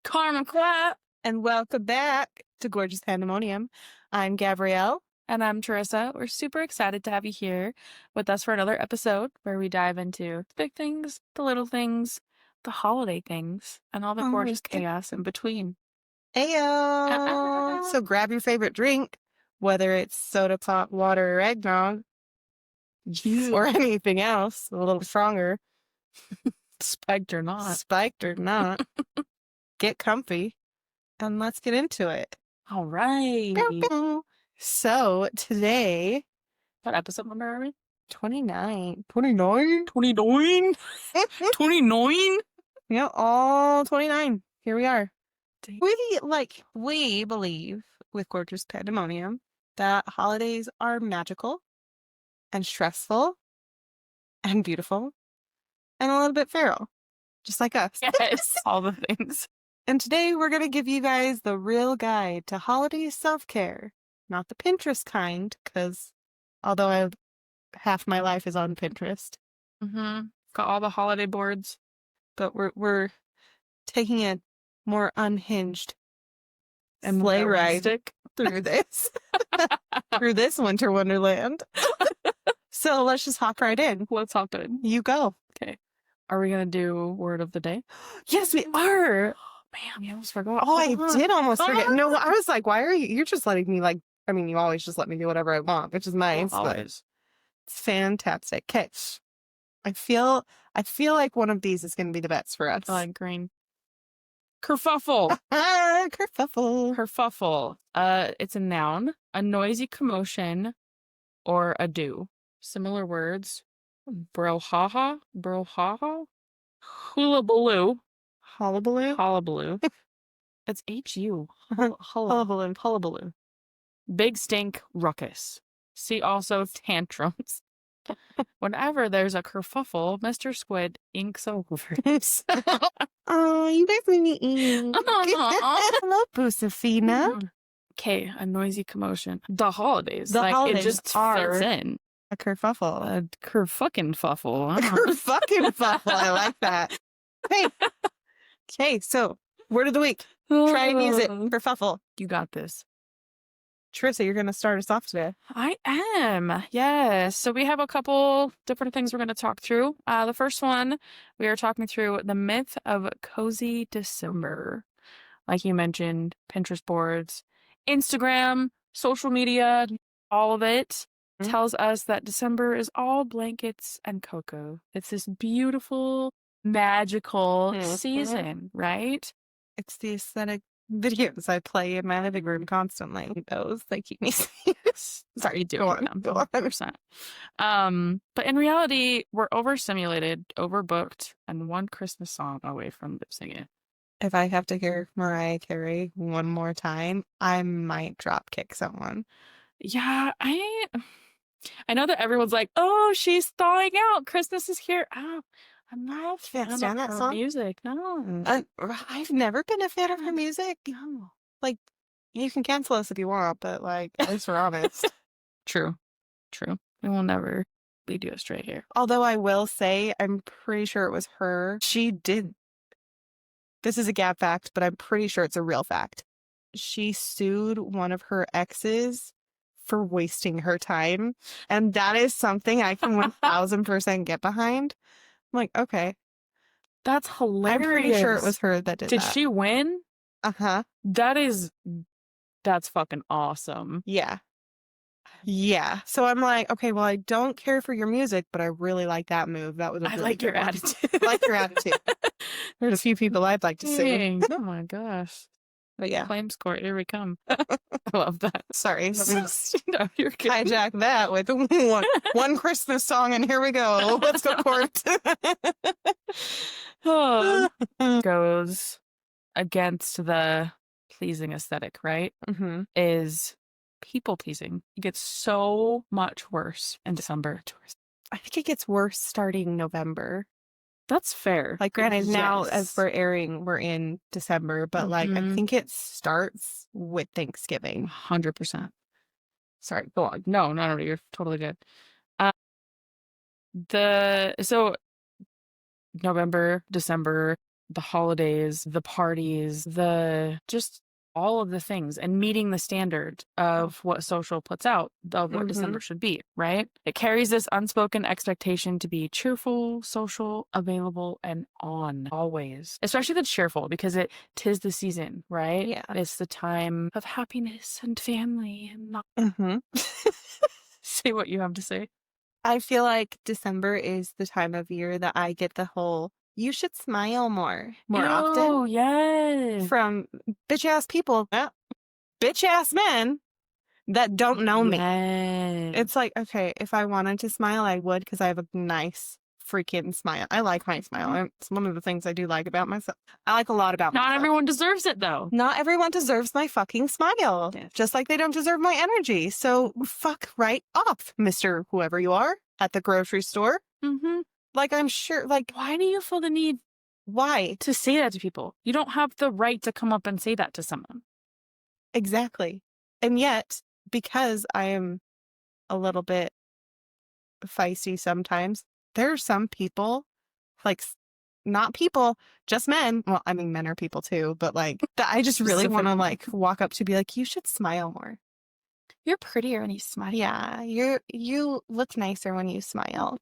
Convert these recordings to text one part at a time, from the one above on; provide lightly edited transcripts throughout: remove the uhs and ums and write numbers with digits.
Karma clap. And welcome back to Gorgeous Pandemonium. I'm Gabrielle. And I'm Charyssa. We're super excited to have you here with us for another episode where we dive into the big things, the little things, the holiday things, and all the gorgeous chaos in between. Ayo! So grab your favorite drink, whether it's soda pop, water, or eggnog, or anything else, a little stronger. Spiked or not. Spiked or not. Get comfy, and let's get into it. All right. Pew, pew. So today, What episode number are we? 29. 29? 29? 29? Yeah, all 29. Here we are. Dang. We believe with Gorgeous Pandemonium that holidays are magical and stressful and beautiful and a little bit feral, just like us. Yes, all the things. And today we're going to give you guys the real guide to holiday self-care, not the Pinterest kind, because although half my life is on Pinterest. Mm-hmm. Got all the holiday boards. But we're taking a more unhinged And sleigh ride realistic. through this through this winter wonderland. So let's just hop right in. Let's hop in. You go. Okay. Are we going to do word of the day? Yes, we are. Man, you almost forgot. Oh, I did almost forget. No, I was like, why are you? You're just letting me you always just let me do whatever I want, which is nice. Always. But it's fantastic. Okay. I feel like one of these is going to be the best for us. I like green. Kerfuffle. Kerfuffle. Kerfuffle. It's a noun, a noisy commotion, or ado. Similar words. Brouhaha. Hullabaloo. Hullabaloo. It's H-U. Hullabaloo. Big stink, ruckus. See also tantrums. Whenever there's a kerfuffle, Mr. Squid inks over. Oh, you guys made me ink. Hello, Boosefina. Okay, a noisy commotion. The holidays. The holidays it just are fits in. A kerfuffle. A kerfucking-fuffle. A kerfucking-fuffle. I like that. Hey. Okay, so word of the week. Try music. Kerfuffle. You got this. Charyssa, you're going to start us off today. I am. Yes. So we have a couple different things we're going to talk through. The first one, we are talking through the myth of cozy December. Like you mentioned, Pinterest boards, Instagram, social media, all of it tells us that December is all blankets and cocoa. It's this beautiful, magical season, right? It's the aesthetic videos I play in my living room constantly. Those, they keep me safe. Sorry, you do. Go on. 100%. But in reality, we're overstimulated, overbooked, and one Christmas song away from lip singing. If I have to hear Mariah Carey one more time, I might drop kick someone. Yeah, I know that everyone's like, oh, she's thawing out. Christmas is here. Oh, I'm not a fan of that her song? music. No. I've never been a fan of her music. No. Like, you can cancel us if you want, but at least we're honest. True. We will never lead you astray here. Although I will say, I'm pretty sure it was her. She did. This is a gap fact, but I'm pretty sure it's a real fact. She sued one of her exes for wasting her time. And that is something I can 1000% get behind. I'm like, okay. That's hilarious. I'm pretty sure it was her that did that. Did she win? Uh-huh. That's fucking awesome. Yeah. So I'm like, okay, well, I don't care for your music, but I really like that move. That was a I really like your good one. attitude. I like your attitude. There's a few people I'd like to sing. Oh my gosh. But yeah. Claims court, here we come. I love that. Sorry. No, you're good. Hijack that with one Christmas song, and here we go. Let's go court. Goes against the pleasing aesthetic, right? Mm-hmm. Is people pleasing. It gets so much worse in December. I think it gets worse starting November. That's fair. Like, granted, now as we're airing, we're in December, but I think it starts with Thanksgiving. 100%. Sorry, go on. No, you're totally good. So November, December, the holidays, the parties, the just all of the things, and meeting the standard of what social puts out of what December should be, right? It carries this unspoken expectation to be cheerful, social, available, and on always. Especially the cheerful, because tis the season, right? Yeah. It's the time of happiness and family and not say what you have to say. I feel like December is the time of year that I get the whole, you should smile more often Oh, yes. from bitch-ass people, bitch-ass men that don't know me. Yes. It's like, okay, if I wanted to smile, I would, because I have a nice freaking smile. I like my smile. It's one of the things I do like about myself. I like a lot about myself. Not everyone deserves it, though. Not everyone deserves my fucking smile. Yes. Just like they don't deserve my energy. So fuck right off, Mr. Whoever you are at the grocery store. Mm-hmm. Like, I'm sure, like, Why do you feel the need why? to say that to people? You don't have the right to come up and say that to someone. Exactly. And yet, because I am a little bit feisty sometimes, there are some people, like, not people, just men. Well, I mean, men are people too, but like, that I just really want to like walk up to be like, you should smile more. You're prettier when you smile. Yeah, you look nicer when you smile.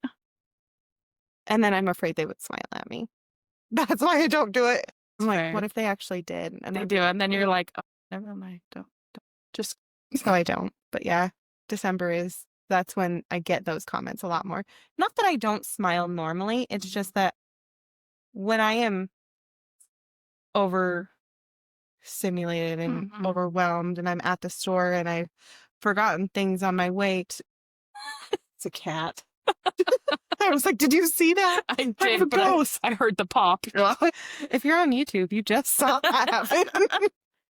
And then I'm afraid they would smile at me. That's why I don't do it. I'm like, what if they actually did? And they do, and then you're like, oh, never mind. Don't. Just so I don't. But yeah, that's when I get those comments a lot more. Not that I don't smile normally. It's just that when I am overstimulated and overwhelmed and I'm at the store and I've forgotten things on my way to... It's a cat. I was like, did you see that? I did, but I heard the pop. If you're on YouTube, you just saw that happen.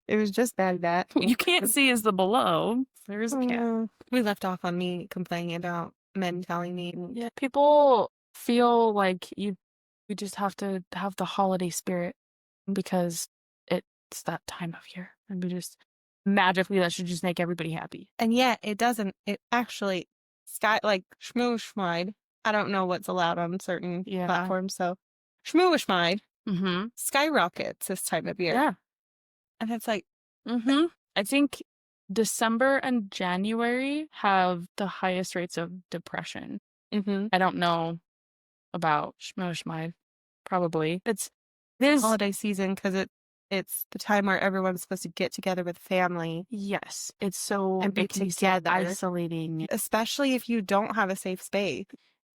It was just bad that. What you can't see is the below. There's a cat. We left off on me complaining about men telling me. Yeah, people feel like you just have to have the holiday spirit because it's that time of year. And we just magically, that should just make everybody happy. And yet it doesn't. It actually, like schmoo. I don't know what's allowed on certain platforms. So schmoo skyrockets this time of year. Yeah. And it's like, I think December and January have the highest rates of depression. I don't know about schmoo. Probably it's this holiday season because it's the time where everyone's supposed to get together with family. Yes, it's so and be together, isolating, especially if you don't have a safe space.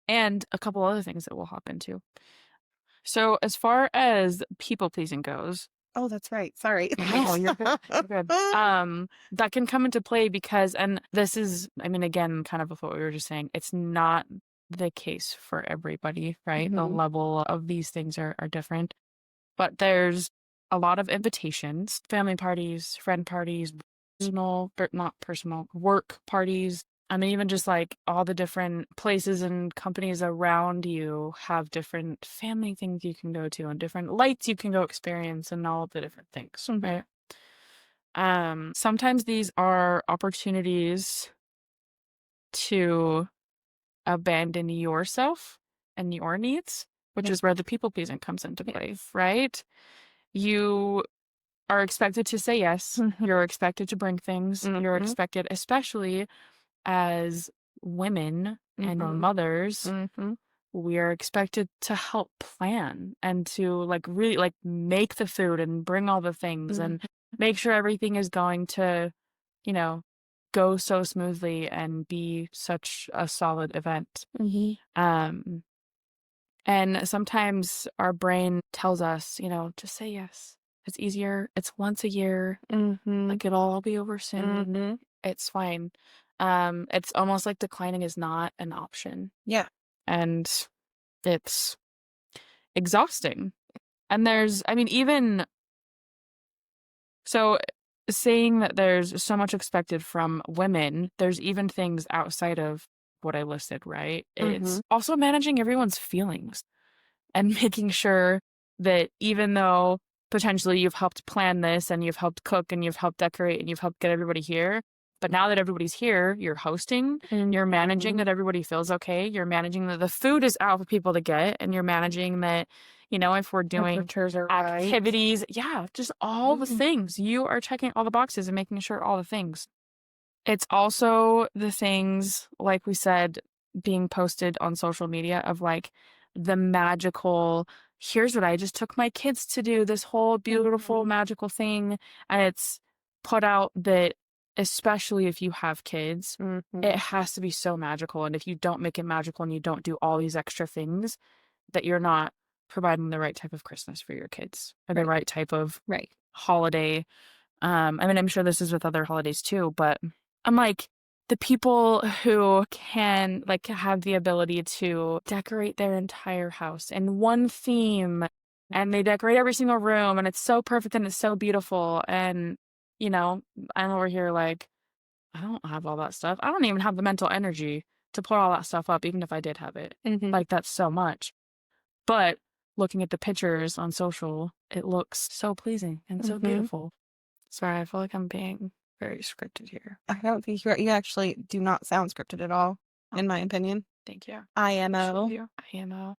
And a couple other things that we'll hop into. So as far as people pleasing goes, oh, that's right. Sorry. Oh, you're good. You're good. That can come into play because, and this is, I mean, again, kind of what we were just saying, it's not the case for everybody, right? The level of these things are different. But there's a lot of invitations, family parties, friend parties, personal, but not personal, work parties. I mean, even just like all the different places and companies around you have different family things you can go to and different lights you can go experience and all of the different things, right? Sometimes these are opportunities to abandon yourself and your needs, which is where the people pleasing comes into play, right? You are expected to say yes. You're expected to bring things. You're expected, especially as women and mothers, we are expected to help plan and to like really like make the food and bring all the things and make sure everything is going to, go so smoothly and be such a solid event. And sometimes our brain tells us, just say yes. It's easier. It's once a year. Like it'll all be over soon. It's fine. It's almost like declining is not an option. Yeah. And it's exhausting. And even so saying that there's so much expected from women, there's even things outside of what I listed, right? It's also managing everyone's feelings and making sure that even though potentially you've helped plan this and you've helped cook and you've helped decorate and you've helped get everybody here, but now that everybody's here, you're hosting and you're managing that everybody feels okay. You're managing that the food is out for people to get, and you're managing that, You know, if we're doing Temperatures are activities, yeah, just all the things. You are checking all the boxes and making sure all the things. It's also the things, like we said, being posted on social media of like the magical, here's what I just took my kids to do, this whole beautiful, magical thing. And it's put out that, especially if you have kids, it has to be so magical. And if you don't make it magical and you don't do all these extra things, that you're not providing the right type of Christmas for your kids or the right type of holiday. I mean, I'm sure this is with other holidays too, but I'm like, the people who can like have the ability to decorate their entire house in one theme, and they decorate every single room, and it's so perfect and it's so beautiful. And, you know, I'm over here like, I don't have all that stuff. I don't even have the mental energy to put all that stuff up, even if I did have it. Like, that's so much. But looking at the pictures on social, it looks so pleasing and so beautiful. Sorry, I feel like I'm being very scripted here. I don't think you actually do not sound scripted at all, in my opinion. Thank you. IMO. IMO.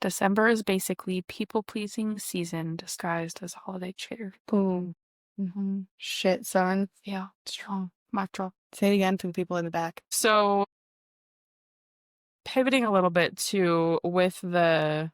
December is basically people-pleasing season disguised as holiday cheer. Boom. Shit, son. Yeah, strong. Mic drop. Say it again to the people in the back. So, pivoting a little bit to with the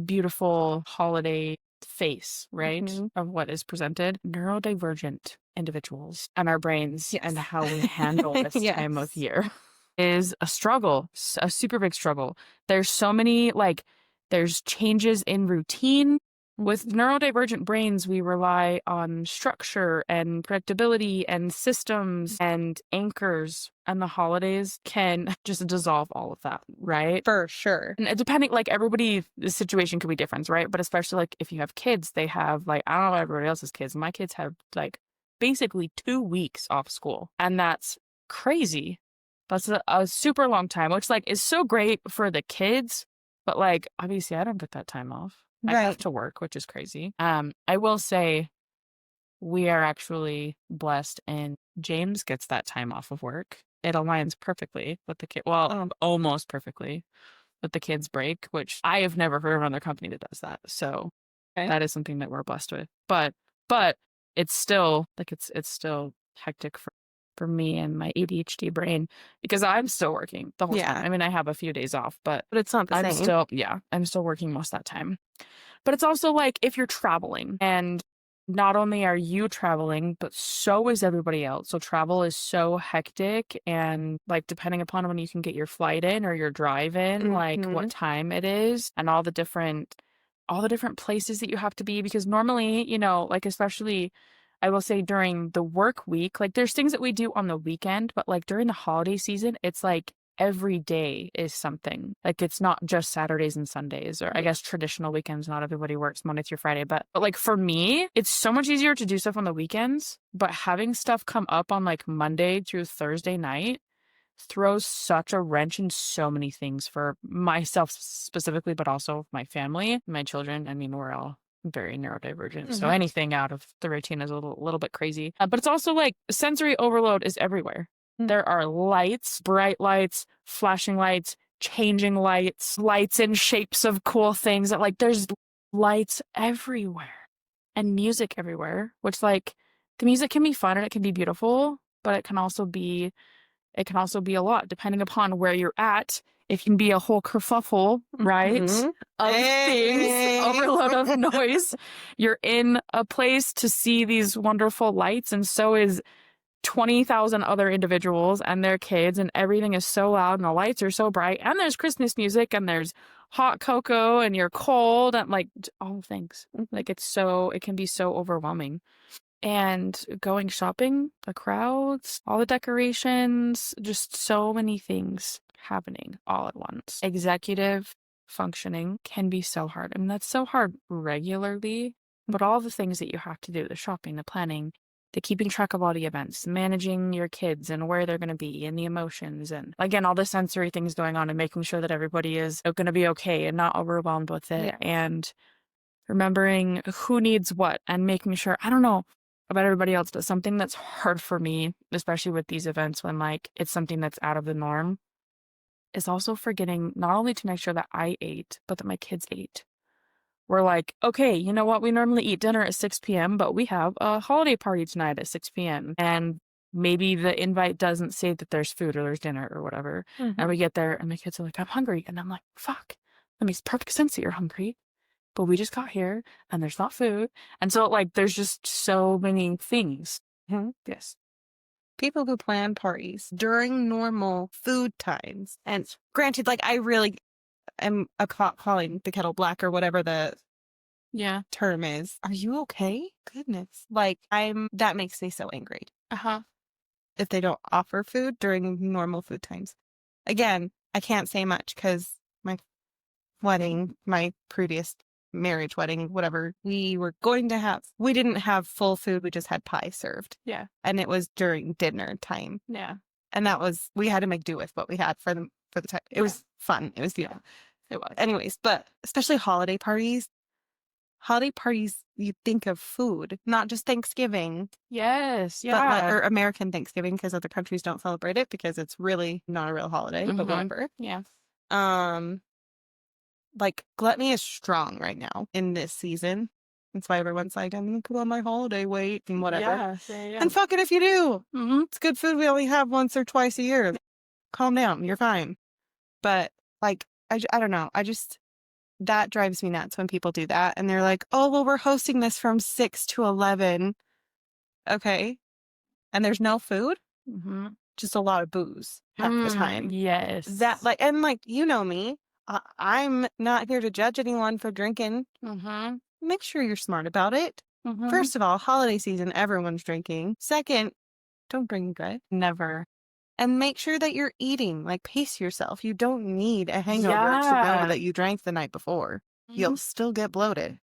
beautiful holiday face, right, of what is presented, neurodivergent individuals and our brains and how we handle this time of year is a struggle, a super big struggle. There's so many, like, there's changes in routine. With neurodivergent brains, we rely on structure and predictability and systems and anchors, and the holidays can just dissolve all of that, right? For sure. And depending, like, everybody, the situation could be different, right? But especially, like, if you have kids, they have, like, I don't know about everybody else's kids. My kids have, like, basically 2 weeks off school. And that's crazy. That's a super long time, which, like, is so great for the kids. But, like, obviously, I don't get that time off. I have to work, which is crazy. I will say we are actually blessed, and James gets that time off of work. It aligns perfectly with the kid. Well, almost perfectly with the kids' break, which I have never heard of another company that does that. So that is something that we're blessed with. But it's still like it's still hectic for me and my ADHD brain, because I'm still working the whole time. I mean, I have a few days off, but it's not the same. I'm still working most of that time. But it's also like if you're traveling, and not only are you traveling, but so is everybody else. So travel is so hectic, and like depending upon when you can get your flight in or your drive in, like what time it is, and all the different places that you have to be, because normally, you know, like especially I will say during the work week, like there's things that we do on the weekend, but like during the holiday season, it's like every day is something. Like it's not just Saturdays and Sundays, or I guess traditional weekends. Not everybody works Monday through Friday, but like for me, it's so much easier to do stuff on the weekends, but having stuff come up on like Monday through Thursday night throws such a wrench in so many things for myself specifically, but also my family, my children. I mean, we're all very neurodivergent, so anything out of the routine is a little bit crazy. But it's also like sensory overload is everywhere. There are lights, bright lights, flashing lights, changing lights, lights in shapes of cool things. That like there's lights everywhere and music everywhere, which like the music can be fun and it can be beautiful, but it can also be a lot depending upon where you're at. It can be a whole kerfuffle, right? Of things, overload of noise. You're in a place to see these wonderful lights, and so is 20,000 other individuals and their kids, and everything is so loud and the lights are so bright, and there's Christmas music and there's hot cocoa and you're cold, and like all the things. Like it can be so overwhelming. And going shopping, the crowds, all the decorations, just so many things happening all at once. Executive functioning can be so hard. I mean, that's so hard regularly, but all the things that you have to do, the shopping, the planning, the keeping track of all the events, managing your kids and where they're going to be, and the emotions, and again, all the sensory things going on, and making sure that everybody is going to be okay and not overwhelmed with it. And remembering who needs what, and making sure, I don't know about everybody else, but something that's hard for me, especially with these events when like it's something that's out of the norm, is also forgetting not only to make sure that I ate, but that my kids ate. we're like, okay, you know what? We normally eat dinner at 6 p.m., but we have a holiday party tonight at 6 p.m. And maybe the invite doesn't say that there's food or there's dinner or whatever. And we get there and the kids are like, I'm hungry. And I'm like, fuck, that makes perfect sense that you're hungry. But we just got here and there's not food. And so, like, there's just so many things. Yes. People who plan parties during normal food times. And granted, like, I really am calling the kettle black or whatever the term is. Are you okay? Goodness. Like, that makes me so angry. If they don't offer food during normal food times. Again, I can't say much because my wedding, my previous marriage wedding, whatever, we didn't have full food. We just had pie served. Yeah. And it was during dinner time. Yeah. And we had to make do with what we had for the time. It was fun. It was beautiful. It was. Anyways, but especially holiday parties, you think of food, not just Thanksgiving. Yes. But or American Thanksgiving, because other countries don't celebrate it because it's really not a real holiday, but whatever. Yeah. Like, gluttony is strong right now in this season. That's why everyone's like, I'm going to put on my holiday weight and whatever. Yeah. And fuck it if you do. It's good food we only have once or twice a year. Calm down. You're fine. But, like, I don't know. That drives me nuts when people do that. And they're like, oh, well, we're hosting this from 6 to 11. Okay. And there's no food? Just a lot of booze half the time. Yes. That, like, and, like, you know me. I'm not here to judge anyone for drinking. Make sure you're smart about it. First of all, holiday season, everyone's drinking. Second, don't bring and drive. Never. And make sure that you're eating. Like, pace yourself. You don't need a hangover to know that you drank the night before. You'll still get bloated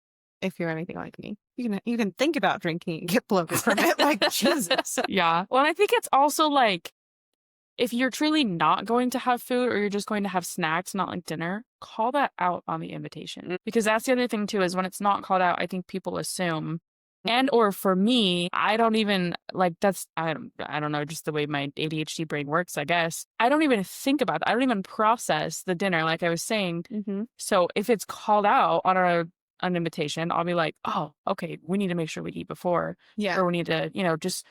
if you're anything like me. You can think about drinking and get bloated from it. Like, Jesus. Yeah. Well, I think it's also like, if you're truly not going to have food or you're just going to have snacks, not like dinner, call that out on the invitation. Because that's the other thing too, is when it's not called out, I think people assume. And or for me, I don't even like I don't know, just the way my ADHD brain works, I guess. I don't even think about that. I don't even process the dinner, like I was saying. So if it's called out on an invitation, I'll be like, oh, okay, we need to make sure we eat before. Yeah. Or we need to, just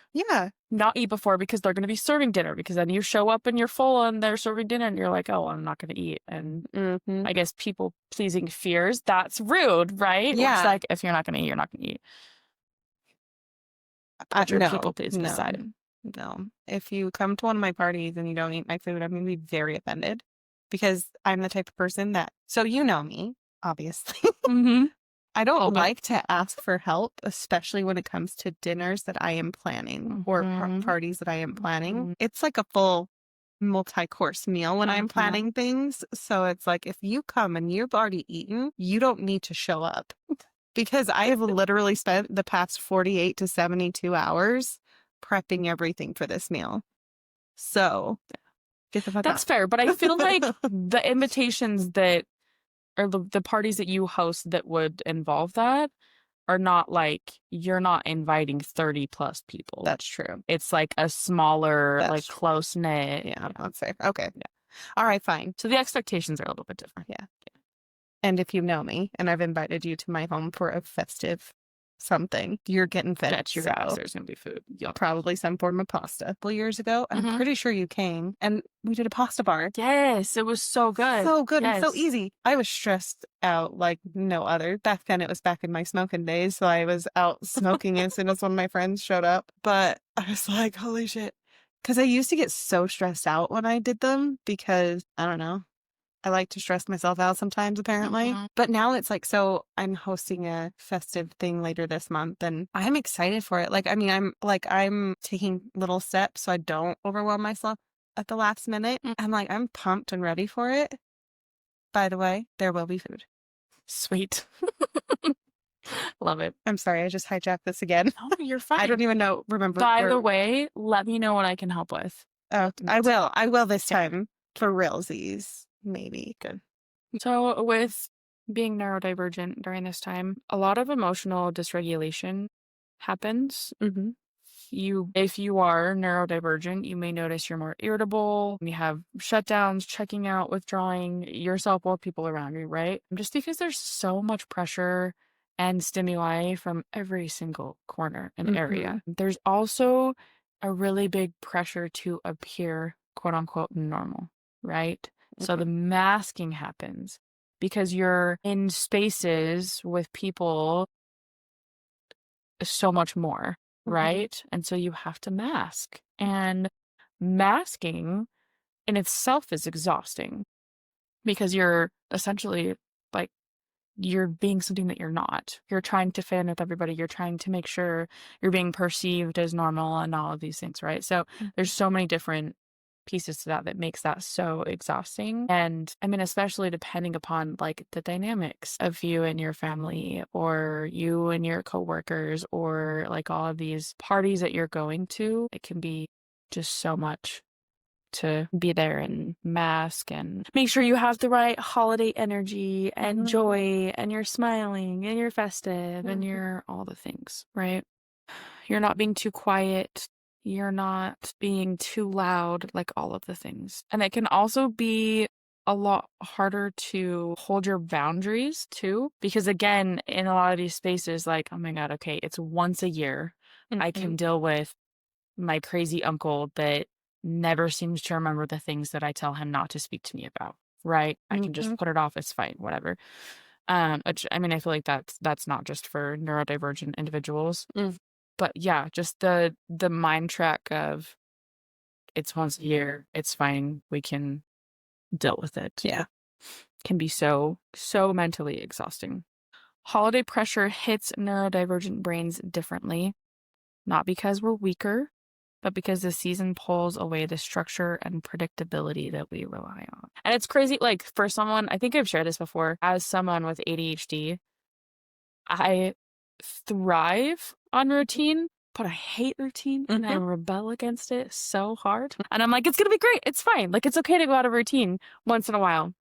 not eat before because they're going to be serving dinner, because then you show up and you're full and they're serving dinner and you're like, oh, I'm not going to eat. And I guess people pleasing fears, that's rude, right? Yeah. It's like, if you're not going to eat, you're not going to eat. No, people pleasing aside. No. If you come to one of my parties and you don't eat my food, I'm going to be very offended, because I'm the type of person that, so you know me, obviously. I don't like to ask for help, especially when it comes to dinners that I am planning or parties that I am planning. It's like a full multi-course meal when I'm planning things. So it's like, if you come and you've already eaten, you don't need to show up. Because I have literally spent the past 48 to 72 hours prepping everything for this meal. So get the fuck That's out. fair. But I feel like the invitations that, or the parties that you host that would involve that, are not like, you're not inviting 30 plus people. That's true. It's like a smaller, close knit. Yeah, that's fair. Okay. Yeah. All right, fine. So the expectations are a little bit different. Yeah. And if you know me and I've invited you to my home for a festive something, you're getting fed. Bet your ass there's going to be food. Probably some form of pasta. A couple years ago, I'm pretty sure you came and we did a pasta bar. Yes, it was so good. So good and so easy. I was stressed out like no other. Back then, it was back in my smoking days, so I was out smoking as soon as one of my friends showed up. But I was like, holy shit. Because I used to get so stressed out when I did them because, I don't know, I like to stress myself out sometimes, apparently. But now it's like, so I'm hosting a festive thing later this month and I'm excited for it. Like, I mean, I'm taking little steps so I don't overwhelm myself at the last minute. I'm pumped and ready for it. By the way, there will be food. Sweet. Love it. I'm sorry, I just hijacked this again. No, you're fine. I don't even remember. By the way, let me know what I can help with. Oh, I will. I will this time. For realsies. Maybe. Good. So with being neurodivergent during this time, a lot of emotional dysregulation happens. if you are neurodivergent, you may notice you're more irritable. You have shutdowns, checking out, withdrawing yourself or people around you, right? Just because there's so much pressure and stimuli from every single corner and area. There's also a really big pressure to appear quote unquote normal, right? So the masking happens because you're in spaces with people so much more, right? And so you have to mask. And masking in itself is exhausting because you're essentially like you're being something that you're not. You're trying to fit in with everybody. You're trying to make sure you're being perceived as normal and all of these things, right? So there's so many different pieces to that makes that so exhausting. And I mean, especially depending upon like the dynamics of you and your family or you and your coworkers or like all of these parties that you're going to, it can be just so much to be there and mask and make sure you have the right holiday energy and joy and you're smiling and you're festive and you're all the things, right? You're not being too quiet. You're not being too loud, like all of the things. And it can also be a lot harder to hold your boundaries too, because again, in a lot of these spaces, like, oh my God, okay, it's once a year. I can deal with my crazy uncle that never seems to remember the things that I tell him not to speak to me about, right? I can just put it off. It's fine, whatever. Which, I mean, I feel like that's not just for neurodivergent individuals. But yeah, just the mind track of it's once a year, it's fine, we can deal with it. Yeah. Can be so mentally exhausting. Holiday pressure hits neurodivergent brains differently, not because we're weaker, but because the season pulls away the structure and predictability that we rely on. And it's crazy, like for someone, I think I've shared this before, as someone with ADHD, I thrive on routine, but I hate routine and I rebel against it so hard. And I'm like, it's going to be great. It's fine. Like, it's okay to go out of routine once in a while.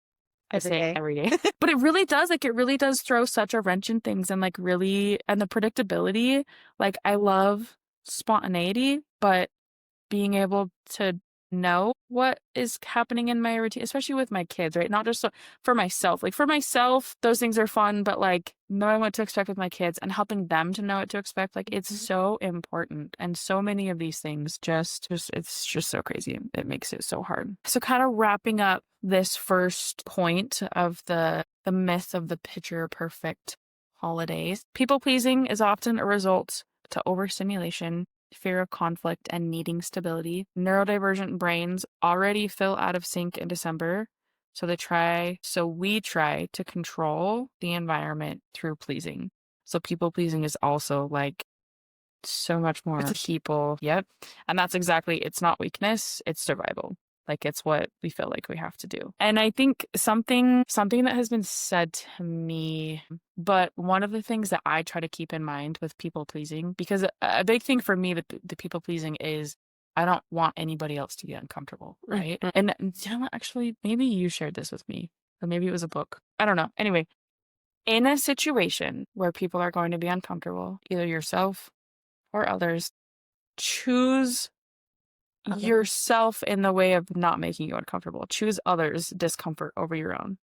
I say every day. But it really does, like, it really does throw such a wrench in things and, like, really, and the predictability. Like, I love spontaneity, but being able to know what is happening in my routine, especially with my kids, right? Not just for myself. Like for myself, those things are fun, but like knowing what to expect with my kids and helping them to know what to expect, like it's so important. And so many of these things just it's just so crazy. It makes it so hard. So kind of wrapping up this first point of the myth of the picture perfect holidays. People pleasing is often a result to overstimulation, fear of conflict, and needing stability. Neurodivergent brains already feel out of sync in December, so we try to control the environment through pleasing. So people pleasing is also like so much more people. Yep. And that's exactly, it's not weakness, it's survival. Like it's what we feel like we have to do. And I think something that has been said to me, but one of the things that I try to keep in mind with people pleasing, because a big thing for me with the people pleasing is I don't want anybody else to be uncomfortable, right? And you know what, actually, maybe you shared this with me, or maybe it was a book. I don't know. Anyway, in a situation where people are going to be uncomfortable, either yourself or others, choose yourself in the way of not making you uncomfortable. Choose others' discomfort over your own.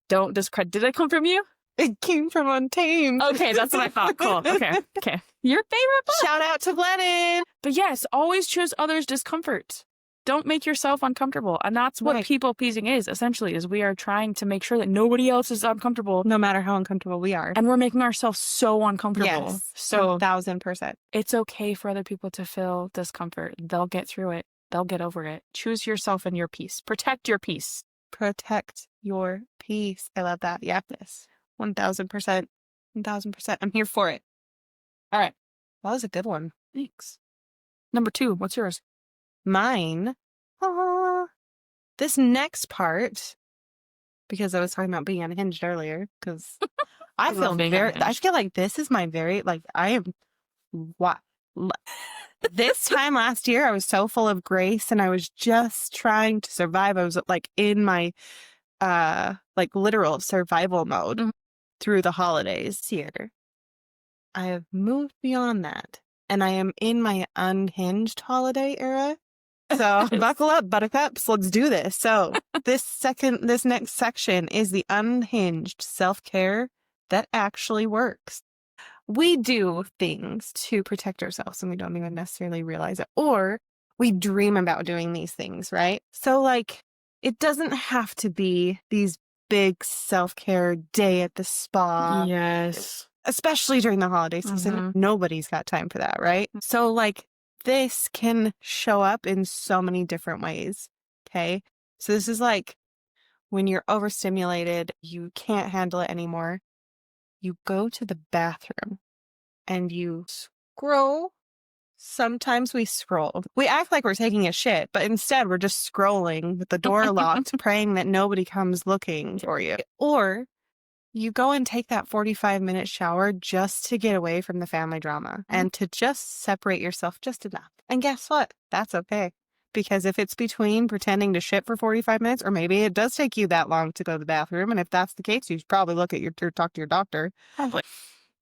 Don't discredit. Did it come from you? It came from Untamed. Okay, that's what I thought. Cool. Okay. Your favorite book. Shout out to Glennon. But yes, always choose others' discomfort. Don't make yourself uncomfortable. And that's what people pleasing is, essentially, is we are trying to make sure that nobody else is uncomfortable. No matter how uncomfortable we are. And we're making ourselves so uncomfortable. Yes, so 1000%. It's okay for other people to feel discomfort. They'll get through it. They'll get over it. Choose yourself and your peace. Protect your peace. Protect your peace. I love that. Yeah. Yes. 1000%. 1000%. I'm here for it. All right. That was a good one. Thanks. Number 2, what's yours? Mine. This next part, because I was talking about being unhinged earlier, because I feel like this is my very, like, I am, this time last year, I was so full of grace and I was just trying to survive. I was like in my, like literal survival mode through the holidays here. I have moved beyond that. and I am in my unhinged holiday era. So buckle up, buttercups. Let's do this. So this next section is the unhinged self-care that actually works. We do things to protect ourselves and we don't even necessarily realize it, or we dream about doing these things, right? So like, it doesn't have to be these big self-care day at the spa. Yes. Especially during the holiday season. Nobody's got time for that, right? So like, this can show up in so many different ways. Okay. So this is like when you're overstimulated, you can't handle it anymore. You go to the bathroom and you scroll. Sometimes we scroll. We act like we're taking a shit, but instead we're just scrolling with the door locked, praying that nobody comes looking for you. Or you go and take that 45-minute shower just to get away from the family drama and to just separate yourself just enough. And guess what? That's okay. Because if it's between pretending to shit for 45 minutes, or maybe it does take you that long to go to the bathroom, and if that's the case, you should probably look at talk to your doctor. Probably.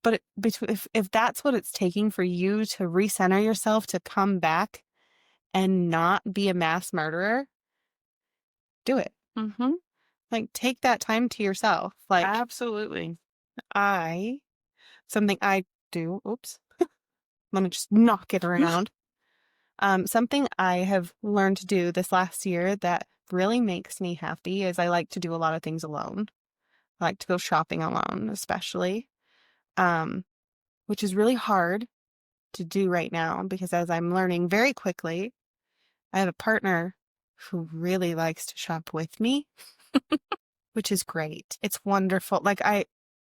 But if that's what it's taking for you to recenter yourself, to come back and not be a mass murderer, do it. Like, take that time to yourself. Like, absolutely. Something I do, oops, let me just knock it around. Something I have learned to do this last year that really makes me happy is I like to do a lot of things alone. I like to go shopping alone, especially, which is really hard to do right now because as I'm learning very quickly, I have a partner who really likes to shop with me, which is great. It's wonderful. Like,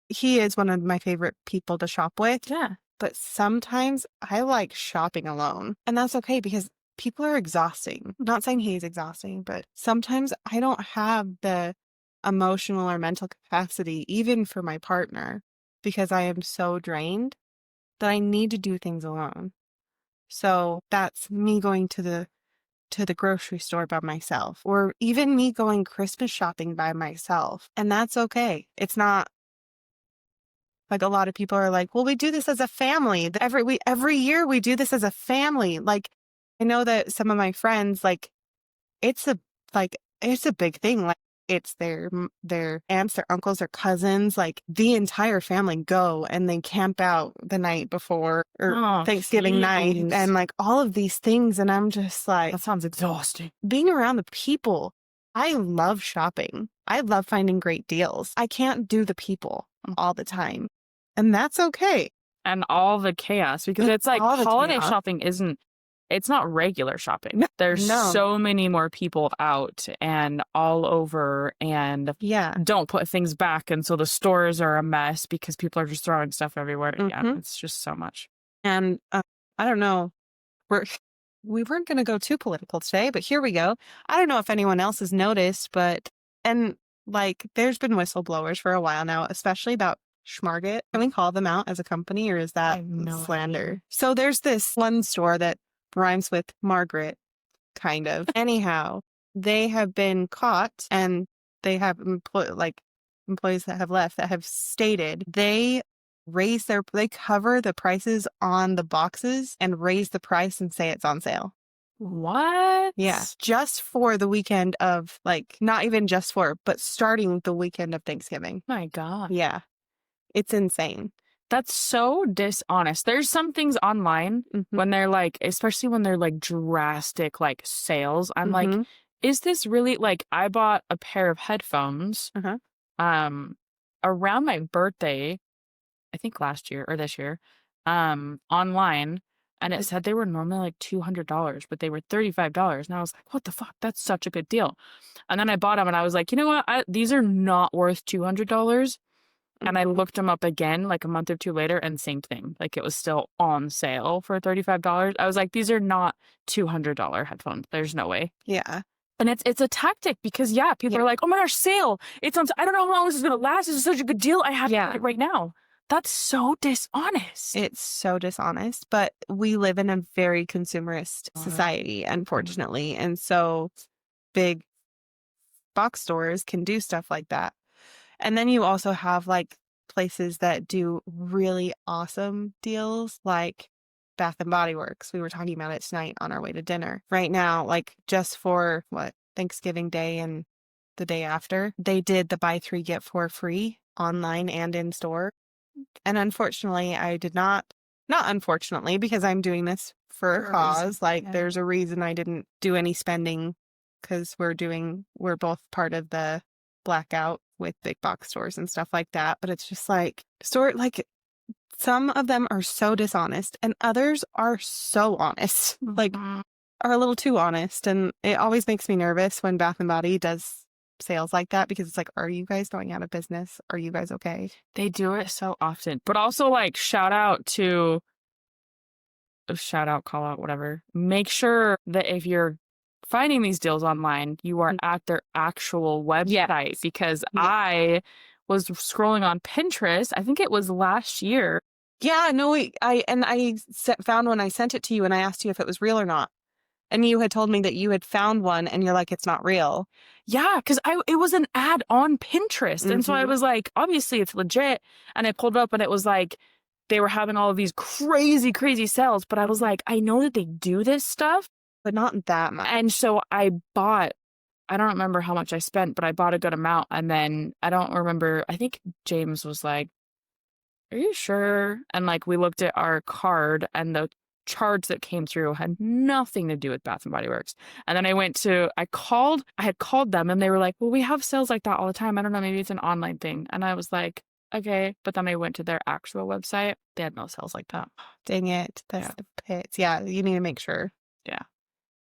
he is one of my favorite people to shop with. Yeah. But sometimes I like shopping alone. And that's okay because people are exhausting. I'm not saying he's exhausting, but sometimes I don't have the emotional or mental capacity, even for my partner, because I am so drained that I need to do things alone. So that's me going to the grocery store by myself, or even me going Christmas shopping by myself. And that's okay. It's not like, a lot of people are like, well, we do this as a family. Every year we do this as a family. Like, I know that some of my friends, like, it's a big thing. Like, it's their aunts, their uncles, their cousins, like the entire family go and they camp out the night before or Thanksgiving night and like all of these things. And I'm just like, That sounds exhausting. being around the people. I love shopping. I love finding great deals. I can't do the people all the time. And that's okay. And all the chaos, because it's like holiday shopping it's not regular shopping. There's so many more people out and all over and don't put things back. And so the stores are a mess because people are just throwing stuff everywhere. Yeah, it's just so much. And I don't know, we weren't going to go too political today, but here we go. I don't know if anyone else has noticed, and like, there's been whistleblowers for a while now, especially about Schmarget. Can we call them out as a company, or is that slander? Idea. So there's this one store that rhymes with Margaret, kind of. Anyhow, they have been caught, and they have employees that have left that have stated they cover the prices on the boxes and raise the price and say it's on sale. What? Yeah. Just for the weekend of, like, not even just for, but starting the weekend of Thanksgiving. My God. Yeah. It's insane. That's so dishonest. There's some things online when they're like, especially when they're like drastic, like sales. I'm like, is this really, like, I bought a pair of headphones around my birthday, I think last year or this year, online, and it said they were normally like $200, but they were $35. And I was like, what the fuck? That's such a good deal. And then I bought them and I was like, you know what? These are not worth $200. And I looked them up again like a month or two later, and same thing. Like, it was still on sale for $35. I was like, these are not $200 headphones. There's no way. Yeah. And it's a tactic because, people are like, oh my gosh, sale. It's on. I don't know how long this is going to last. This is such a good deal. I have it right now. That's so dishonest. It's so dishonest. But we live in a very consumerist society, unfortunately. And so big box stores can do stuff like that. And then you also have, like, places that do really awesome deals, like Bath and Body Works. We were talking about it tonight on our way to dinner. Right now, like just for Thanksgiving Day and the day after, they did the buy 3 get 4 free online and in store. And unfortunately, I did not unfortunately, because I'm doing this for a cause. There's a reason I didn't do any spending, because we're both part of the blackout with big box stores and stuff like that. But it's just some of them are so dishonest and others are so honest, are a little too honest. And it always makes me nervous when Bath and Body does sales like that, because it's like, are you guys going out of business? Are you guys okay? They do it so often. But also, shout out, call out, whatever. Make sure that if you're finding these deals online, you are at their actual website. Because I was scrolling on Pinterest, I think it was last year. Yeah, no, I found one, I sent it to you and I asked you if it was real or not. And you had told me that you had found one and you're like, it's not real. Yeah, because it was an ad on Pinterest. And so I was like, obviously it's legit. And I pulled it up and it was like, they were having all of these crazy, crazy sales. But I was like, I know that they do this stuff, but not that much. And so I don't remember how much I spent, but I bought a good amount. And then I don't remember, I think James was like, are you sure? And we looked at our card and the charge that came through had nothing to do with Bath and Body Works. And then I had called them and they were like, well, we have sales like that all the time. I don't know, maybe it's an online thing. And I was like, okay. But then I went to their actual website. They had no sales like that. Dang it. That's the pits. Yeah, you need to make sure. Yeah.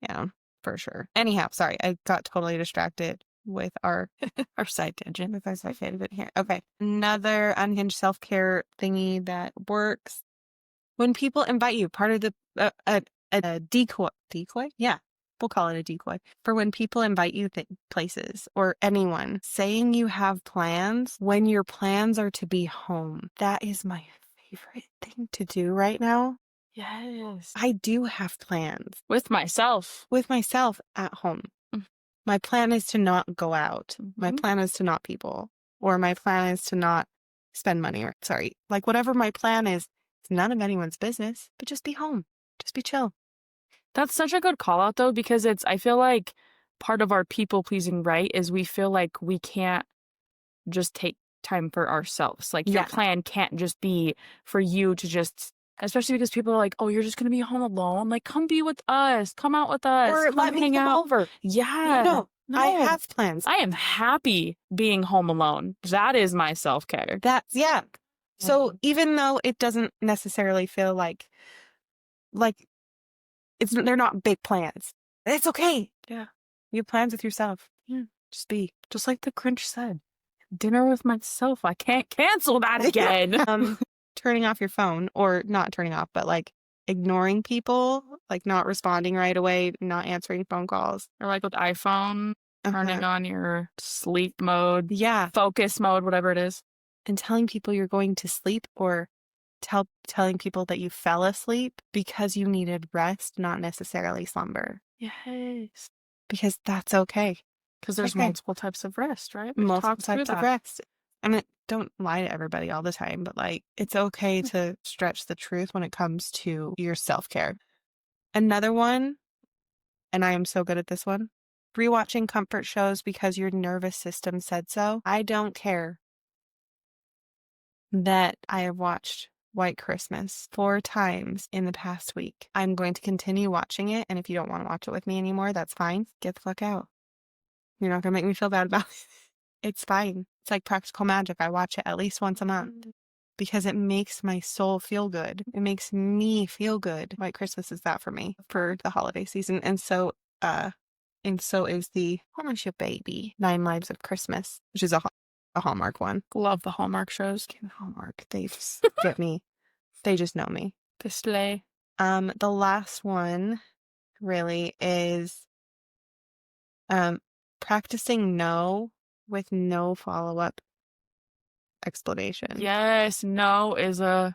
Yeah, for sure. Anyhow, sorry, I got totally distracted with our side tangent. With our side tangent here. Okay. Another unhinged self-care thingy that works. When people invite you, part of the a decoy? Yeah, we'll call it a decoy. For when people invite you places, or anyone, saying you have plans when your plans are to be home. That is my favorite thing to do right now. Yes. I do have plans. With myself at home. My plan is to not go out. My plan is to not people. Or my plan is to not spend money. Whatever my plan is, it's none of anyone's business, but just be home. Just be chill. That's such a good call out, though, because I feel like part of our people pleasing, right, is we feel like we can't just take time for ourselves. Your plan can't just be for you to just, especially because people are like, oh, you're just going to be home alone? Come be with us. Come out with us. Or let me come over. Yeah. No, I have plans. I am happy being home alone. That is my self-care. So even though it doesn't necessarily feel like they're not big plans, it's okay. Yeah. You have plans with yourself. Yeah. Just be. Just like the Grinch said, dinner with myself. I can't cancel that again. Turning off your phone, or not turning off, but ignoring people, not responding right away, not answering phone calls. Or with iPhone, turning on your sleep mode. Yeah. Focus mode, whatever it is. And telling people you're going to sleep, or telling people that you fell asleep because you needed rest, not necessarily slumber. Yes. Because that's okay. Because there's multiple types of rest, right? Multiple types of rest. I mean, don't lie to everybody all the time, but it's okay to stretch the truth when it comes to your self-care. Another one, and I am so good at this one, rewatching comfort shows because your nervous system said so. I don't care that I have watched White Christmas 4 times in the past week. I'm going to continue watching it, and if you don't want to watch it with me anymore, that's fine. Get the fuck out. You're not going to make me feel bad about it. It's fine. It's like practical magic. I watch it at least once a month because it makes my soul feel good. It makes me feel good. White Christmas is that for me for the holiday season. And so is the Hallmark Baby, 9 Lives of Christmas, which is a Hallmark one. Love the Hallmark shows. Hallmark. They just get me. They just know me. The sleigh. The last one really is practicing no with no follow-up explanation. Yes, no is a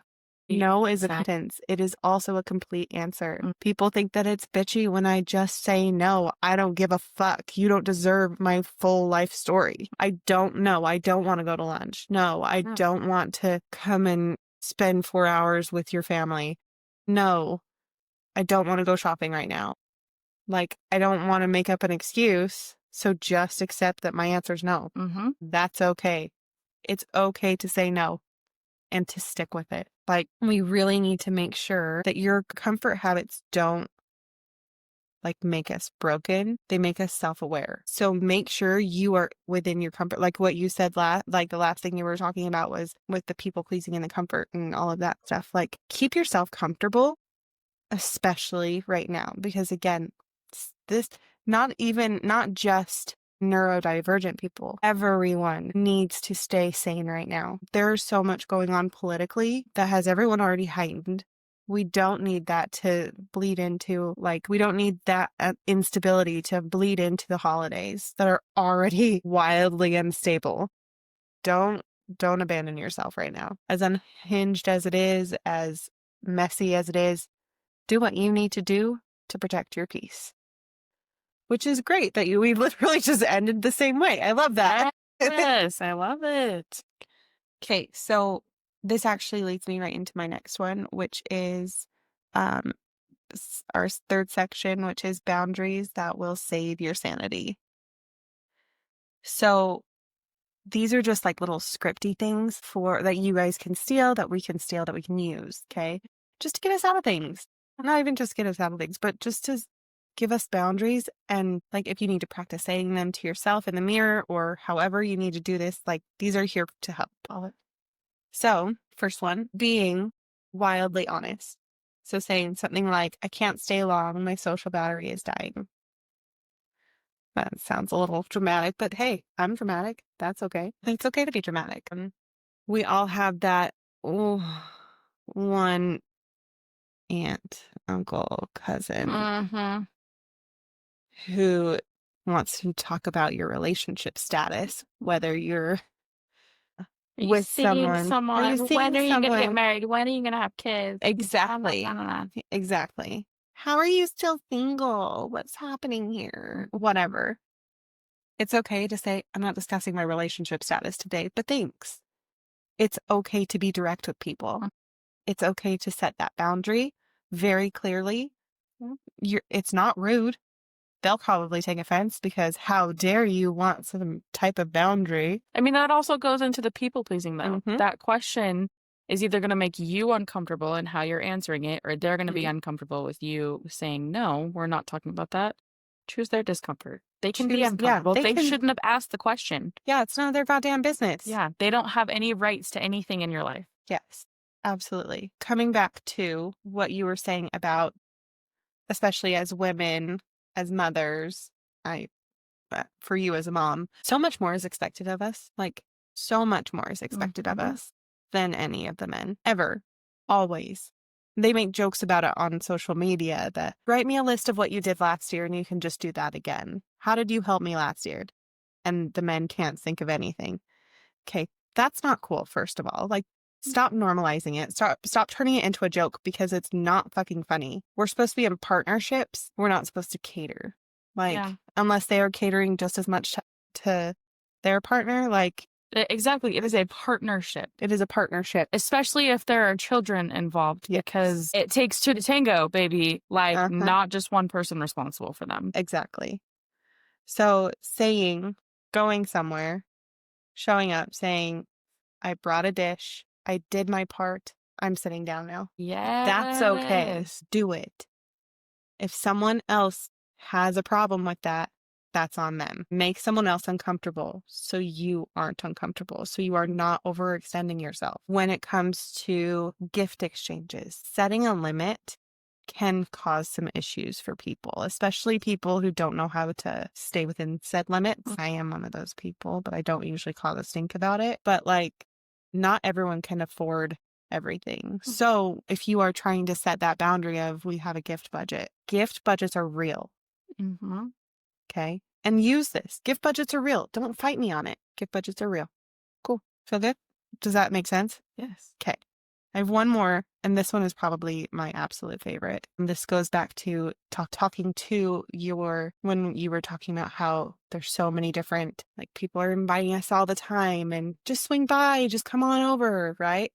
sentence. It is also a complete answer. People think that it's bitchy when I just say no. I don't give a fuck. You don't deserve my full life story. I don't know. I don't want to go to lunch. No, I don't want to come and spend 4 hours with your family. no, I don't want to go shopping right now. Like, I don't want to make up an excuse. So just accept that my answer is no. Mm-hmm. That's okay. It's okay to say no and to stick with it. Like, we really need to make sure that your comfort habits don't like make us broken. They make us self-aware. So make sure you are within your comfort. Like what you said like the last thing you were talking about was with the people pleasing and the comfort and all of that stuff. Like, keep yourself comfortable, especially right now, because again, this not just neurodivergent people. Everyone needs to stay sane right now. There's so much going on politically that has everyone already heightened. We don't need that to bleed into, like, we don't need that instability to bleed into the holidays that are already wildly unstable. Don't abandon yourself right now. As unhinged as it is, as messy as it is, do what you need to do to protect your peace. Which is great that we literally just ended the same way. I love that. Yes, I love it. Okay, so this actually leads me right into my next one, which is our third section, which is boundaries that will save your sanity. So these are just like little scripty things that you guys can steal, that we can steal, that we can use, okay? Just to get us out of things. Not even just get us out of things, but just to give us boundaries. And like, if you need to practice saying them to yourself in the mirror or however you need to do this, like, these are here to help. So first one, being wildly honest. So saying something like, I can't stay long, my social battery is dying. That sounds a little dramatic, but hey, I'm dramatic. That's okay. It's okay to be dramatic. We all have that one aunt, uncle, cousin Mm-hmm. who wants to talk about your relationship status, whether you're Are you with seeing someone. Are you someone? seeing When are you going to get someone? married? When are you going to have kids? Exactly. Blah. Exactly. How are you still single? What's happening here? Whatever. It's okay to say, I'm not discussing my relationship status today, but thanks. It's okay to be direct with people. It's okay to set that boundary very clearly. It's not rude. They'll probably take offense because how dare you want some type of boundary? I mean, that also goes into the people pleasing, though. Mhm. That question is either going to make you uncomfortable in how you're answering it, or they're going to be uncomfortable with you saying, no, we're not talking about that. Choose their discomfort. They can be uncomfortable. They shouldn't have asked the question. Yeah, it's none of their goddamn business. Yeah, they don't have any rights to anything in your life. Yes, absolutely. Coming back to what you were saying about, especially as women, as mothers, for you as a mom, so much more is expected of us. Like, so much more is expected of us than any of the men ever, always. They make jokes about it on social media that write me a list of what you did last year and you can just do that again. How did you help me last year? And the men can't think of anything. Okay, that's not cool, first of all. Like, stop normalizing it. Stop turning it into a joke because it's not fucking funny. We're supposed to be in partnerships. We're not supposed to cater. Like, unless they are catering just as much to their partner, like... Exactly. It is a partnership. It is a partnership. Especially if there are children involved, because it takes two to tango, baby. Like, not just one person responsible for them. Exactly. So going somewhere, showing up, saying, I brought a dish, I did my part, I'm sitting down now. Yeah. That's okay. Do it. If someone else has a problem with that, that's on them. Make someone else uncomfortable so you aren't uncomfortable, so you are not overextending yourself. When it comes to gift exchanges, setting a limit can cause some issues for people, especially people who don't know how to stay within said limits. I am one of those people, but I don't usually cause a stink about it. But like, not everyone can afford everything. So if you are trying to set that boundary of, we have a gift budgets are real. Okay. And use this. Gift budgets are real. Don't fight me on it. Gift budgets are real. Cool. Feel good? Does that make sense? Yes. Okay. I have one more, and this one is probably my absolute favorite. And this goes back to talking to when you were talking about how there's so many different, like, people are inviting us all the time and just swing by, just come on over, right?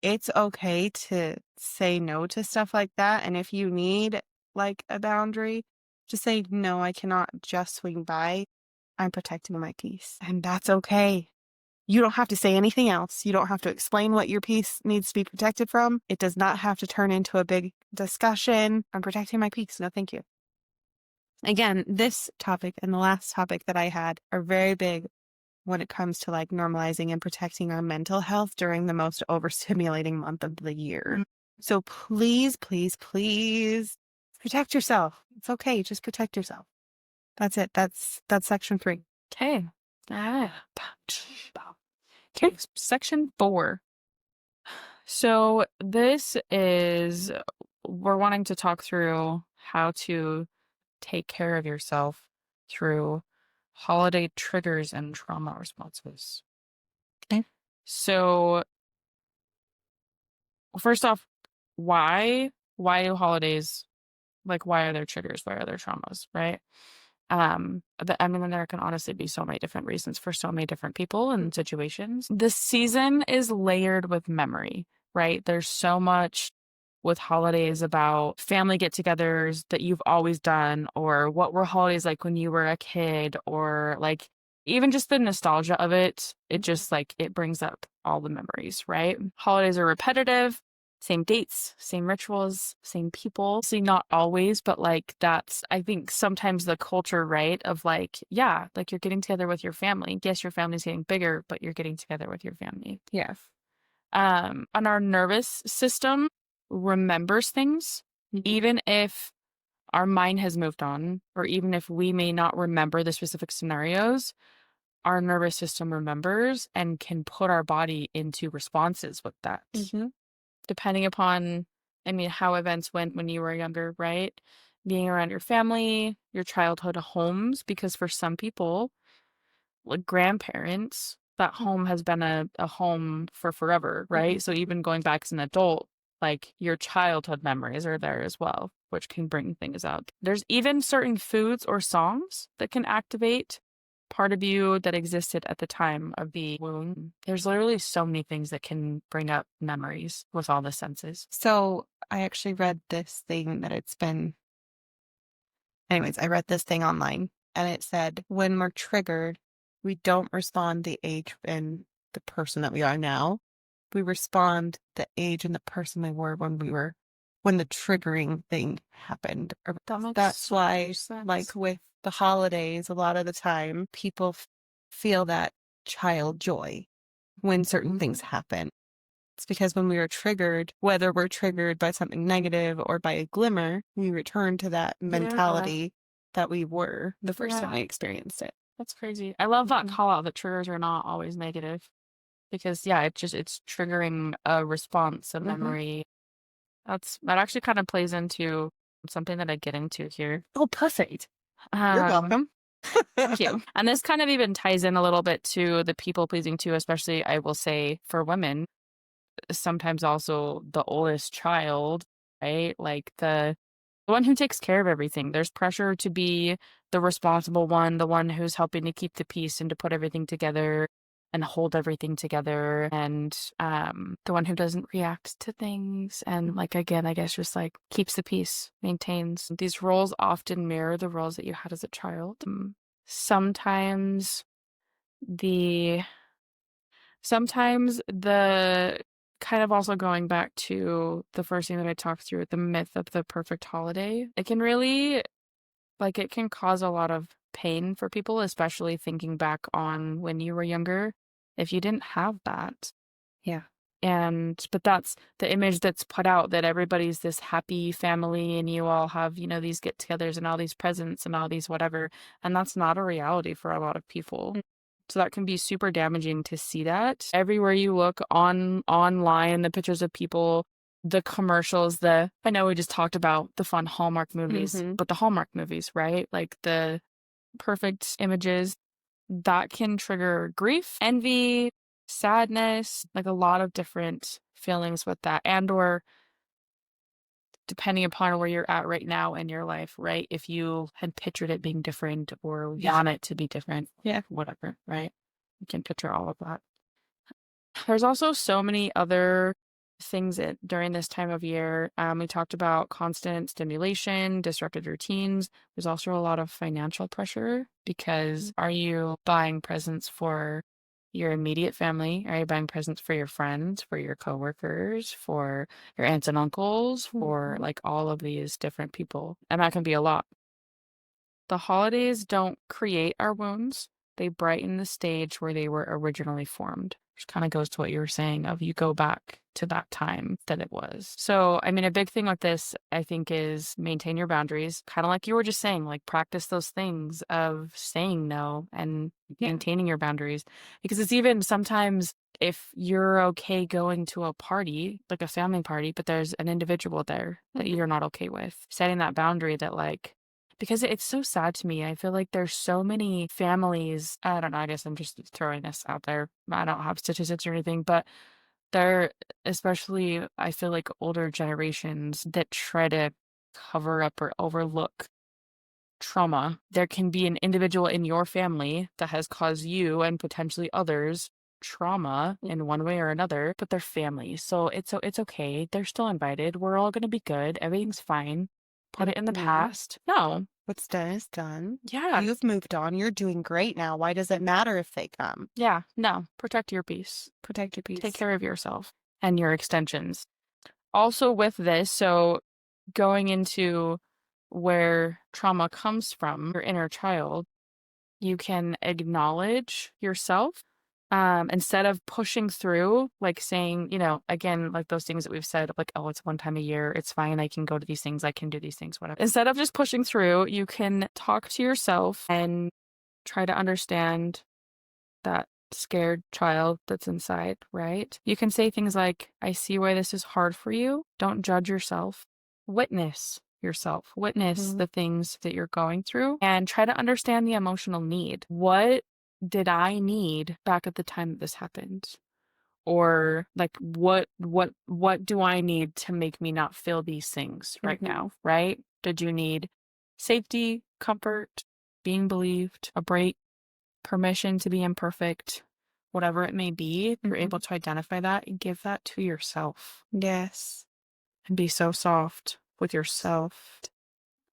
it's okay to say no to stuff like that. And if you need like a boundary, just say, no, I cannot just swing by. I'm protecting my peace. And that's okay. You don't have to say anything else. You don't have to explain what your peace needs to be protected from. It does not have to turn into a big discussion. I'm protecting my peace. No, thank you. Again, this topic and the last topic that I had are very big when it comes to like normalizing and protecting our mental health during the most overstimulating month of the year. So please, please, please protect yourself. It's okay. Just protect yourself. That's it. That's section 3. Okay. Okay, section 4. So this is, we're wanting to talk through how to take care of yourself through holiday triggers and trauma responses. Okay. So first off, why do holidays, like, why are there triggers? Why are there traumas, right? I mean, there can honestly be so many different reasons for so many different people and situations. The season is layered with memory, right? There's so much with holidays about family get-togethers that you've always done, or what were holidays like when you were a kid, or like even just the nostalgia of it. It just like, it brings up all the memories, right? Holidays are repetitive. Same dates, same rituals, same people. See, not always, but like that's, I think sometimes the culture, right? Of like, yeah, like you're getting together with your family. Yes, your family's getting bigger, but you're getting together with your family. Yes. And our nervous system remembers things, even if our mind has moved on, or even if we may not remember the specific scenarios, our nervous system remembers and can put our body into responses with that. Depending upon, I mean, how events went when you were younger, right? Being around your family, your childhood homes, because for some people, like grandparents, that home has been a home for forever, right? So even going back as an adult, like your childhood memories are there as well, which can bring things up. There's even certain foods or songs that can activate part of you that existed at the time of the wound. There's literally so many things that can bring up memories with all the senses. So I actually read this thing that I read this thing online, and it said when we're triggered, we don't respond the age and the person that we are now. We respond the age and the person we were when the triggering thing happened. That's why, like with the holidays, a lot of the time people feel that child joy when certain things happen. It's because when we are triggered, whether we're triggered by something negative or by a glimmer, we return to that mentality that we were the first time we experienced it. That's crazy. I love that call out that triggers are not always negative, because yeah, it's triggering a response, a memory. That actually kind of plays into something that I get into here. Oh, perfect. You're welcome. Thank you. And this kind of even ties in a little bit to the people pleasing too, especially I will say for women, sometimes also the oldest child, right? Like the one who takes care of everything. There's pressure to be the responsible one, the one who's helping to keep the peace and to put everything together and hold everything together, and the one who doesn't react to things, and like, again, I guess just like keeps the peace, maintains. These roles often mirror the roles that you had as a child. Sometimes the kind of also going back to the first thing that I talked through, the myth of the perfect holiday, it can really, like, it can cause a lot of pain for people, especially thinking back on when you were younger, if you didn't have that. Yeah. But that's the image that's put out, that everybody's this happy family and you all have, these get-togethers and all these presents and all these whatever. And that's not a reality for a lot of people. So that can be super damaging to see that. Everywhere you look online, the pictures of people, the commercials, I know we just talked about the fun Hallmark movies, but the Hallmark movies, right? Like the perfect images, that can trigger grief, envy, sadness, like a lot of different feelings with that. And or depending upon where you're at right now in your life, right? If you had pictured it being different or want it to be different, whatever, right? You can picture all of that. There's also so many other things during this time of year. We talked about constant stimulation, disrupted routines. There's also a lot of financial pressure because are you buying presents for your immediate family? Are you buying presents for your friends, for your coworkers, for your aunts and uncles, for like all of these different people? And that can be a lot. The holidays don't create our wounds. They brighten the stage where they were originally formed. Which kind of goes to what you were saying of you go back to that time that it was. So, I mean, a big thing with this, I think, is maintain your boundaries. Kind of like you were just saying, like practice those things of saying no and maintaining your boundaries. Because it's even sometimes if you're okay going to a party, like a family party, but there's an individual there that you're not okay with, setting that boundary that like, because it's so sad to me. I feel like there's so many families. I don't know. I guess I'm just throwing this out there. I don't have statistics or anything, but there, especially, I feel like older generations that try to cover up or overlook trauma. There can be an individual in your family that has caused you and potentially others trauma in one way or another, but they're family. So it's okay. They're still invited. We're all going to be good. Everything's fine. Put it in the past. No. What's done is done. Yeah. You've moved on. You're doing great now. Why does it matter if they come? Yeah. No. Protect your peace. Protect your peace. Take care of yourself and your extensions. Also with this, so going into where trauma comes from, your inner child, you can acknowledge yourself instead of pushing through, like saying, you know, again, like those things that we've said, like, oh, it's one time a year. It's fine. I can go to these things. I can do these things, whatever. Instead of just pushing through, you can talk to yourself and try to understand that scared child that's inside, right? You can say things like, I see why this is hard for you. Don't judge yourself. Witness yourself. Witness the things that you're going through and try to understand the emotional need. What did I need back at the time that this happened? Or like what do I need to make me not feel these things right now, right? Did you need safety, comfort, being believed, a break, permission to be imperfect, whatever it may be? If you're able to identify that and give that to yourself. Yes. And be so soft with yourself.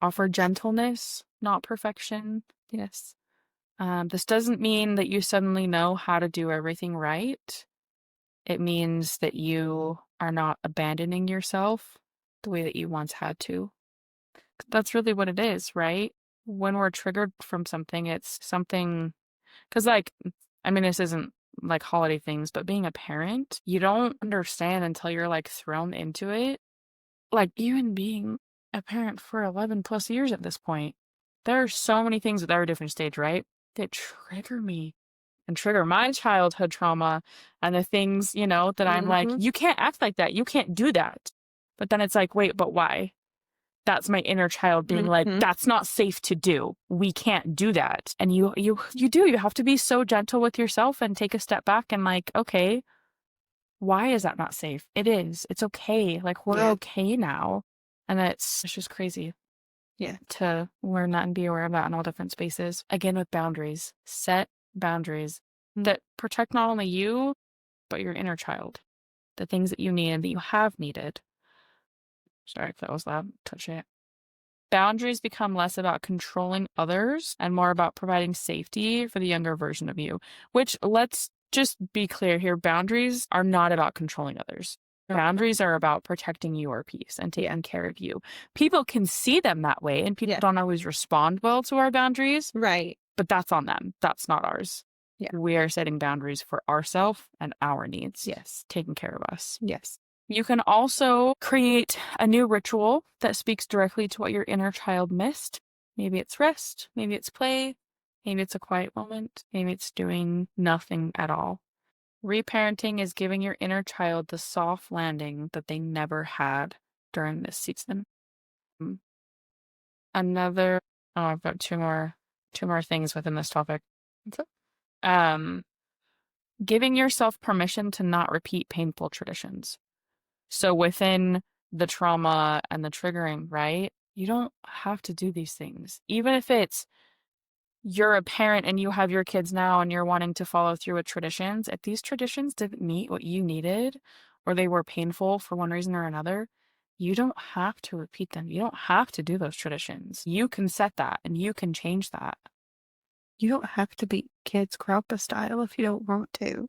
Offer gentleness, not perfection. Yes. This doesn't mean that you suddenly know how to do everything right. It means that you are not abandoning yourself the way that you once had to. That's really what it is, right? When we're triggered from something, it's something, because like, I mean, this isn't like holiday things, but being a parent, you don't understand until you're like thrown into it. Like even being a parent for 11 plus years at this point, there are so many things at our different stage, right? That trigger me and trigger my childhood trauma and the things, you know, that I'm like, you can't act like that. You can't do that. But then it's like, wait, but why? That's my inner child being like, that's not safe to do. We can't do that. And you have to be so gentle with yourself and take a step back and like, okay, why is that not safe? It is. It's okay. Like we're okay now. And it's just crazy. Yeah. To learn that and be aware of that in all different spaces. Again, with boundaries. Set boundaries that protect not only you, but your inner child. The things that you need and that you have needed. Sorry if that was loud. Touch it. Boundaries become less about controlling others and more about providing safety for the younger version of you, which let's just be clear here. Boundaries are not about controlling others. Boundaries are about protecting your peace and taking care of you. People can see them that way and people don't always respond well to our boundaries. Right. But that's on them. That's not ours. Yeah. We are setting boundaries for ourselves and our needs. Yes. Taking care of us. Yes. You can also create a new ritual that speaks directly to what your inner child missed. Maybe it's rest. Maybe it's play. Maybe it's a quiet moment. Maybe it's doing nothing at all. Reparenting is giving your inner child the soft landing that they never had during this season. I've got two more things within this topic. Giving yourself permission to not repeat painful traditions. So within the trauma and the triggering, right? You don't have to do these things. Even if it's you're a parent and you have your kids now and you're wanting to follow through with traditions, if these traditions didn't meet what you needed or they were painful for one reason or another, you don't have to repeat them. You don't have to do those traditions. You can set that and you can change that. You don't have to beat kids Krampus style if you don't want to.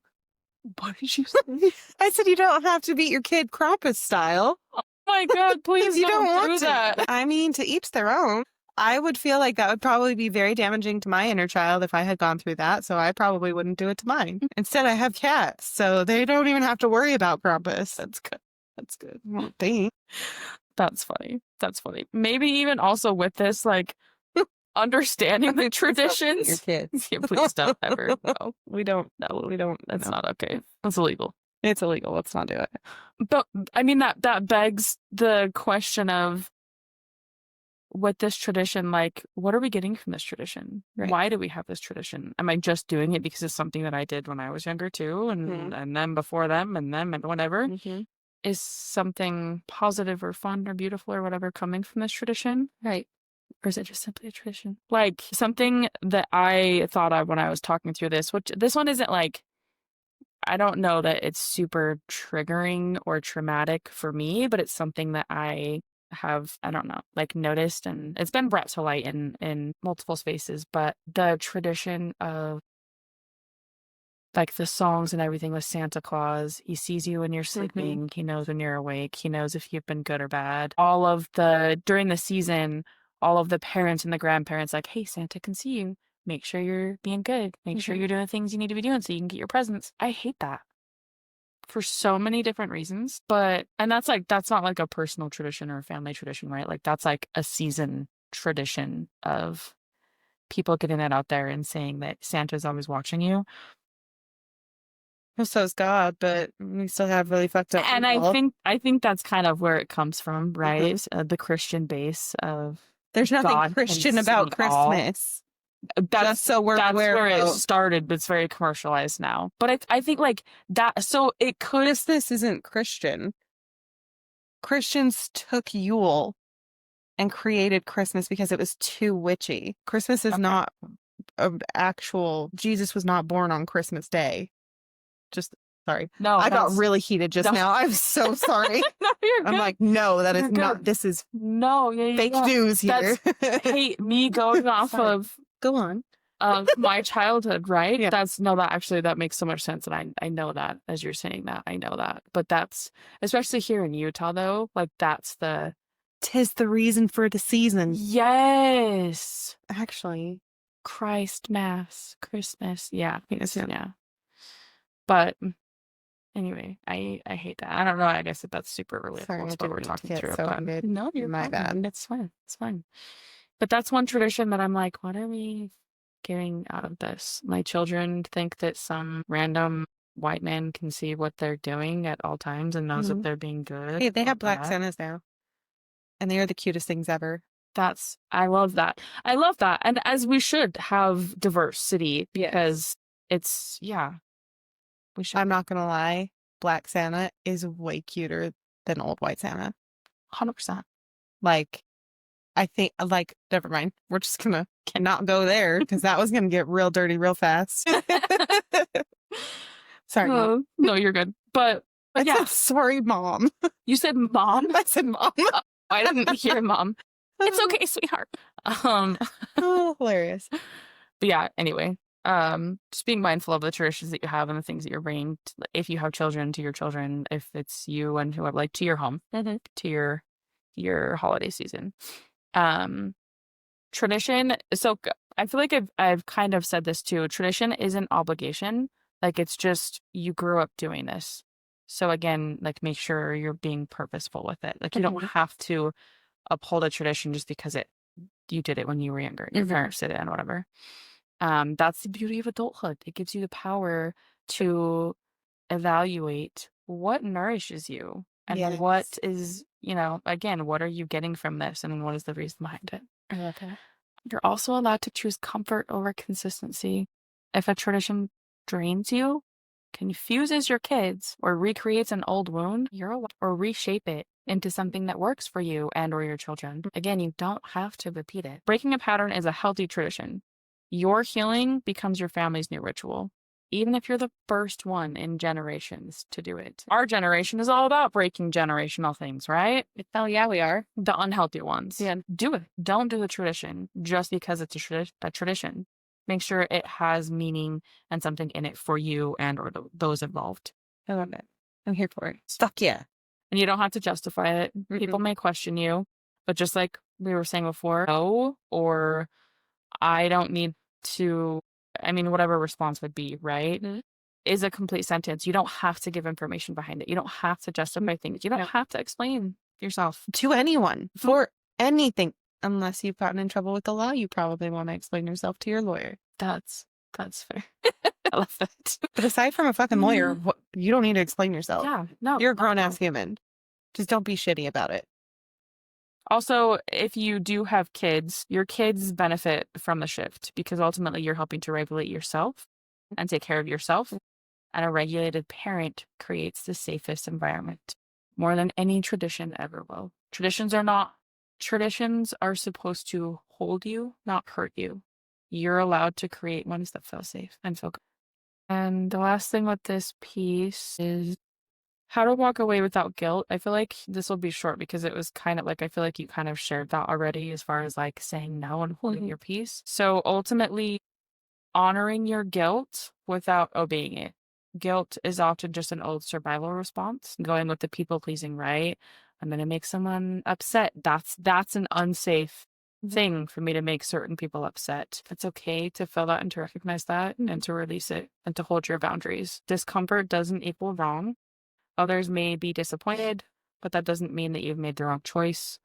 What did you say? I said you don't have to beat your kid Krampus style. Oh my God, please If you don't don't do want to. that. I mean, to each their own. I would feel like that would probably be very damaging to my inner child if I had gone through that, so I probably wouldn't do it to mine. Instead, I have cats, so they don't even have to worry about Krampus. That's good. That's good. Well, dang. That's funny. That's funny. Maybe even also with this, like, understanding the Your traditions. kids. Yeah, please don't ever. No, we don't. No, we don't. That's No. not okay. That's illegal. It's illegal. Let's not do it. But I mean, that begs the question of, with this tradition, like, what are we getting from this tradition? Right. Why do we have this tradition? Am I just doing it because it's something that I did when I was younger too, and then before them, and then and whatever? Mm-hmm. Is something positive or fun or beautiful or whatever coming from this tradition? Right. Or is it just simply a tradition? Like, something that I thought of when I was talking through this, which this one isn't like, I don't know that it's super triggering or traumatic for me, but it's something that I have, I don't know, like, noticed, and it's been brought to light in multiple spaces. But the tradition of, like, the songs and everything with Santa Claus, he sees you when you're sleeping, he knows when you're awake, he knows if you've been good or bad. All of the, during the season, all of the parents and the grandparents, like, hey, Santa can see you. Make sure you're being good. Make sure you're doing the things you need to be doing so you can get your presents. I hate that for so many different reasons. But, and that's like, that's not like a personal tradition or a family tradition, right? Like, that's like a season tradition of people getting that out there and saying that Santa's always watching you. Well, so is God, but we still have really fucked up And people. I think that's kind of where it comes from, right? The Christian base of, There's nothing God Christian can about see all. Christmas. That's Just so we're that's aware where it of. started, but it's very commercialized now. But I think like that, so it could. Christmas isn't Christian. Christians took Yule and created Christmas because it was too witchy. Christmas is not an actual, Jesus was not born on Christmas Day. Just, sorry. No, I got really heated just now. I'm so sorry. No, you're good. I'm like, no, that is You're not, good. this is No, fake news here. Hey, me going off Sorry. of Go on. my childhood, right? Yeah. That makes so much sense, and I know that as you're saying that, I know that. But that's, especially here in Utah, though, like, that's the, 'Tis the reason for the season. yes, Actually. Christ Mass, Christmas, yeah. Yeah. But anyway, I hate that. I don't know. I guess that's super relatable. Sorry, That's I what we're didn't talking get through. so But heated. no, you're My fine. bad. It's fine. It's fine. But that's one tradition that I'm like, what are we getting out of this? My children think that some random white man can see what they're doing at all times and knows if they're being good. Hey, they have black bad. Santas now. And they are the cutest things ever. I love that. I love that. And as we should have diversity, because it's, yeah, we should. I'm not going to lie. Black Santa is way cuter than old white Santa. 100%. Like, I think, like, never mind. We're just going to not go there because that was going to get real dirty real fast. Sorry, Mom. No, you're good. But I yeah, said, sorry, Mom. you said mom? I said, Mom. I didn't hear mom. It's okay, sweetheart. Oh, hilarious. But yeah, anyway, just being mindful of the traditions that you have and the things that you're bringing, if you have children, to your children, if it's you and whoever, like, to your home, to your holiday season. Tradition. So I feel like I've kind of said this too. Tradition isn't obligation. Like, it's just, you grew up doing this. So again, like, make sure you're being purposeful with it. Like, you don't have to uphold a tradition just because you did it when you were younger. Your parents did it and whatever. That's the beauty of adulthood. It gives you the power to evaluate what nourishes you and what is, again, what are you getting from this and what is the reason behind it. Okay. You're also allowed to choose comfort over consistency. If a tradition drains you, confuses your kids, or recreates an old wound, you're allowed, or reshape it into something that works for you and or your children. Again, you don't have to repeat it. Breaking a pattern is a healthy tradition. Your healing becomes your family's new ritual. even if you're the first one in generations to do it. Our generation is all about breaking generational things, right? Oh, yeah, we are. The unhealthy ones. Yeah. Do it. Don't do the tradition just because it's a tradition. Make sure it has meaning and something in it for you and or those involved. I love it. I'm here for it. Fuck yeah. And you don't have to justify it. Mm-mm. People may question you, but just like we were saying before, no, or I don't need to, I mean, whatever response would be, right? Mm-hmm. Is a complete sentence. You don't have to give information behind it. You don't have to justify things. You don't have to explain yourself to anyone for anything. Unless you've gotten in trouble with the law, you probably want to explain yourself to your lawyer. That's fair. I love that. But aside from a fucking lawyer, you don't need to explain yourself. Yeah, no. You're a grown-ass human. Just don't be shitty about it. Also, if you do have kids, your kids benefit from the shift because ultimately you're helping to regulate yourself and take care of yourself. And a regulated parent creates the safest environment more than any tradition ever will. Traditions are supposed to hold you, not hurt you. You're allowed to create ones that feel safe and feel good. And the last thing with this piece is how to walk away without guilt. I feel like this will be short because it was kind of like, I feel like you kind of shared that already as far as like saying no and holding your peace. So ultimately, honoring your guilt without obeying it. Guilt is often just an old survival response, going with the people pleasing, right? I'm going to make someone upset. That's an unsafe thing for me to make certain people upset. It's okay to feel that and to recognize that and to release it and to hold your boundaries. Discomfort doesn't equal wrong. Others may be disappointed, but that doesn't mean that you've made the wrong choice.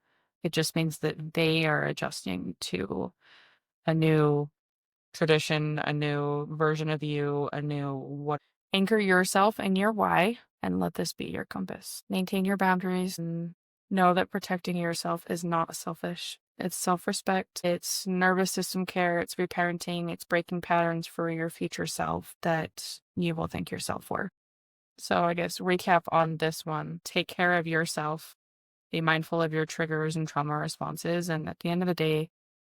It just means that they are adjusting to a new tradition, a new version of you, a new what. Anchor yourself and your why and let this be your compass. Maintain your boundaries and know that protecting yourself is not selfish. It's self-respect, it's nervous system care, it's reparenting, it's breaking patterns for your future self that you will thank yourself for. So I guess recap on this one. Take care of yourself. Be mindful of your triggers and trauma responses. And at the end of the day,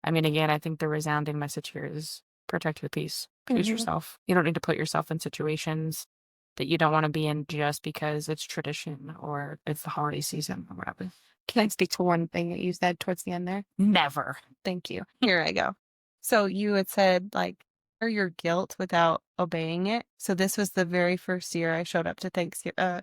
I mean, again, I think the resounding message here is protect your peace. Choose yourself. You don't need to put yourself in situations that you don't want to be in just because it's tradition or it's the holiday season or whatever. Can I speak to one thing that you said towards the end there? Never. Thank you. Here I go. So you had said like, or your guilt without obeying it. So this was the very first year I showed up to Thanksgiving.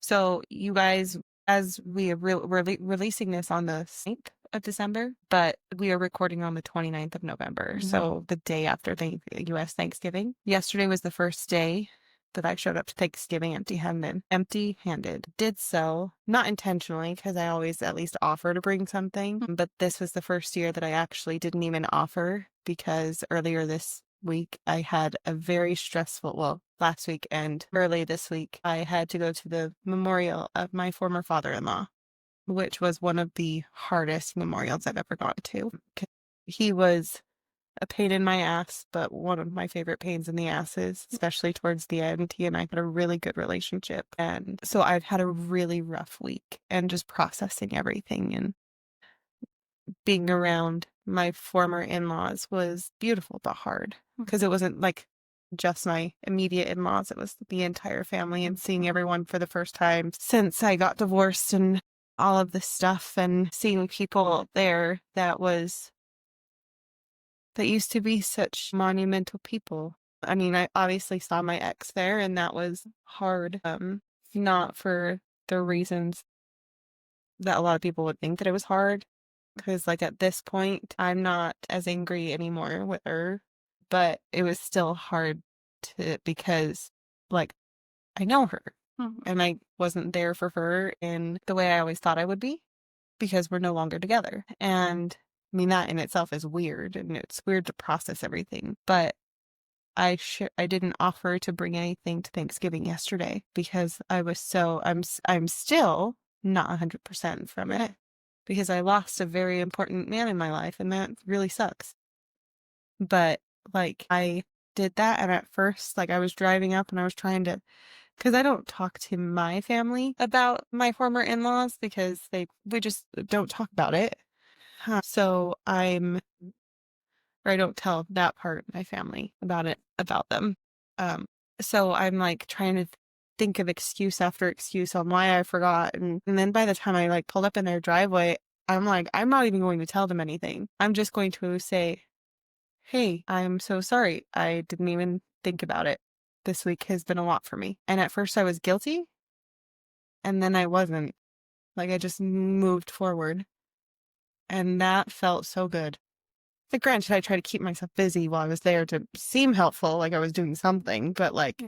So you guys, as we are releasing this on the 9th of December, but we are recording on the 29th of November. So the day after the U.S. Thanksgiving. Yesterday was the first day that I showed up to Thanksgiving empty-handed. Did so, not intentionally, because I always at least offer to bring something. But this was the first year that I actually didn't even offer because earlier this week I had a very stressful, well, last week and early this week, I had to go to the memorial of my former father-in-law, which was one of the hardest memorials I've ever gone to. He was a pain in my ass, but one of my favorite pains in the asses, especially towards the end. He and I had a really good relationship. And so I've had a really rough week and just processing everything and being around my former in-laws was beautiful but hard because it wasn't like just my immediate in-laws. It was the entire family and seeing everyone for the first time since I got divorced and all of this stuff and seeing people there that used to be such monumental people. I mean, I obviously saw my ex there and that was hard. Not for the reasons that a lot of people would think that it was hard. Because like at this point, I'm not as angry anymore with her, but it was still hard because like I know her and I wasn't there for her in the way I always thought I would be because we're no longer together. And I mean, that in itself is weird and it's weird to process everything, but I didn't offer to bring anything to Thanksgiving yesterday because I'm still not 100% from it because I lost a very important man in my life and that really sucks. But like I did that and at first like I was driving up and I was trying to, because I don't talk to my family about my former in-laws because we just don't talk about it. So I don't tell that part of my family about them. So I'm like trying to think of excuse after excuse on why I forgot. And then by the time I like pulled up in their driveway, I'm like, I'm not even going to tell them anything. I'm just going to say, hey, I'm so sorry. I didn't even think about it. This week has been a lot for me. And at first I was guilty, and then I wasn't. Like I just moved forward. And that felt so good. Like, granted, I tried to keep myself busy while I was there to seem helpful, like I was doing something, but like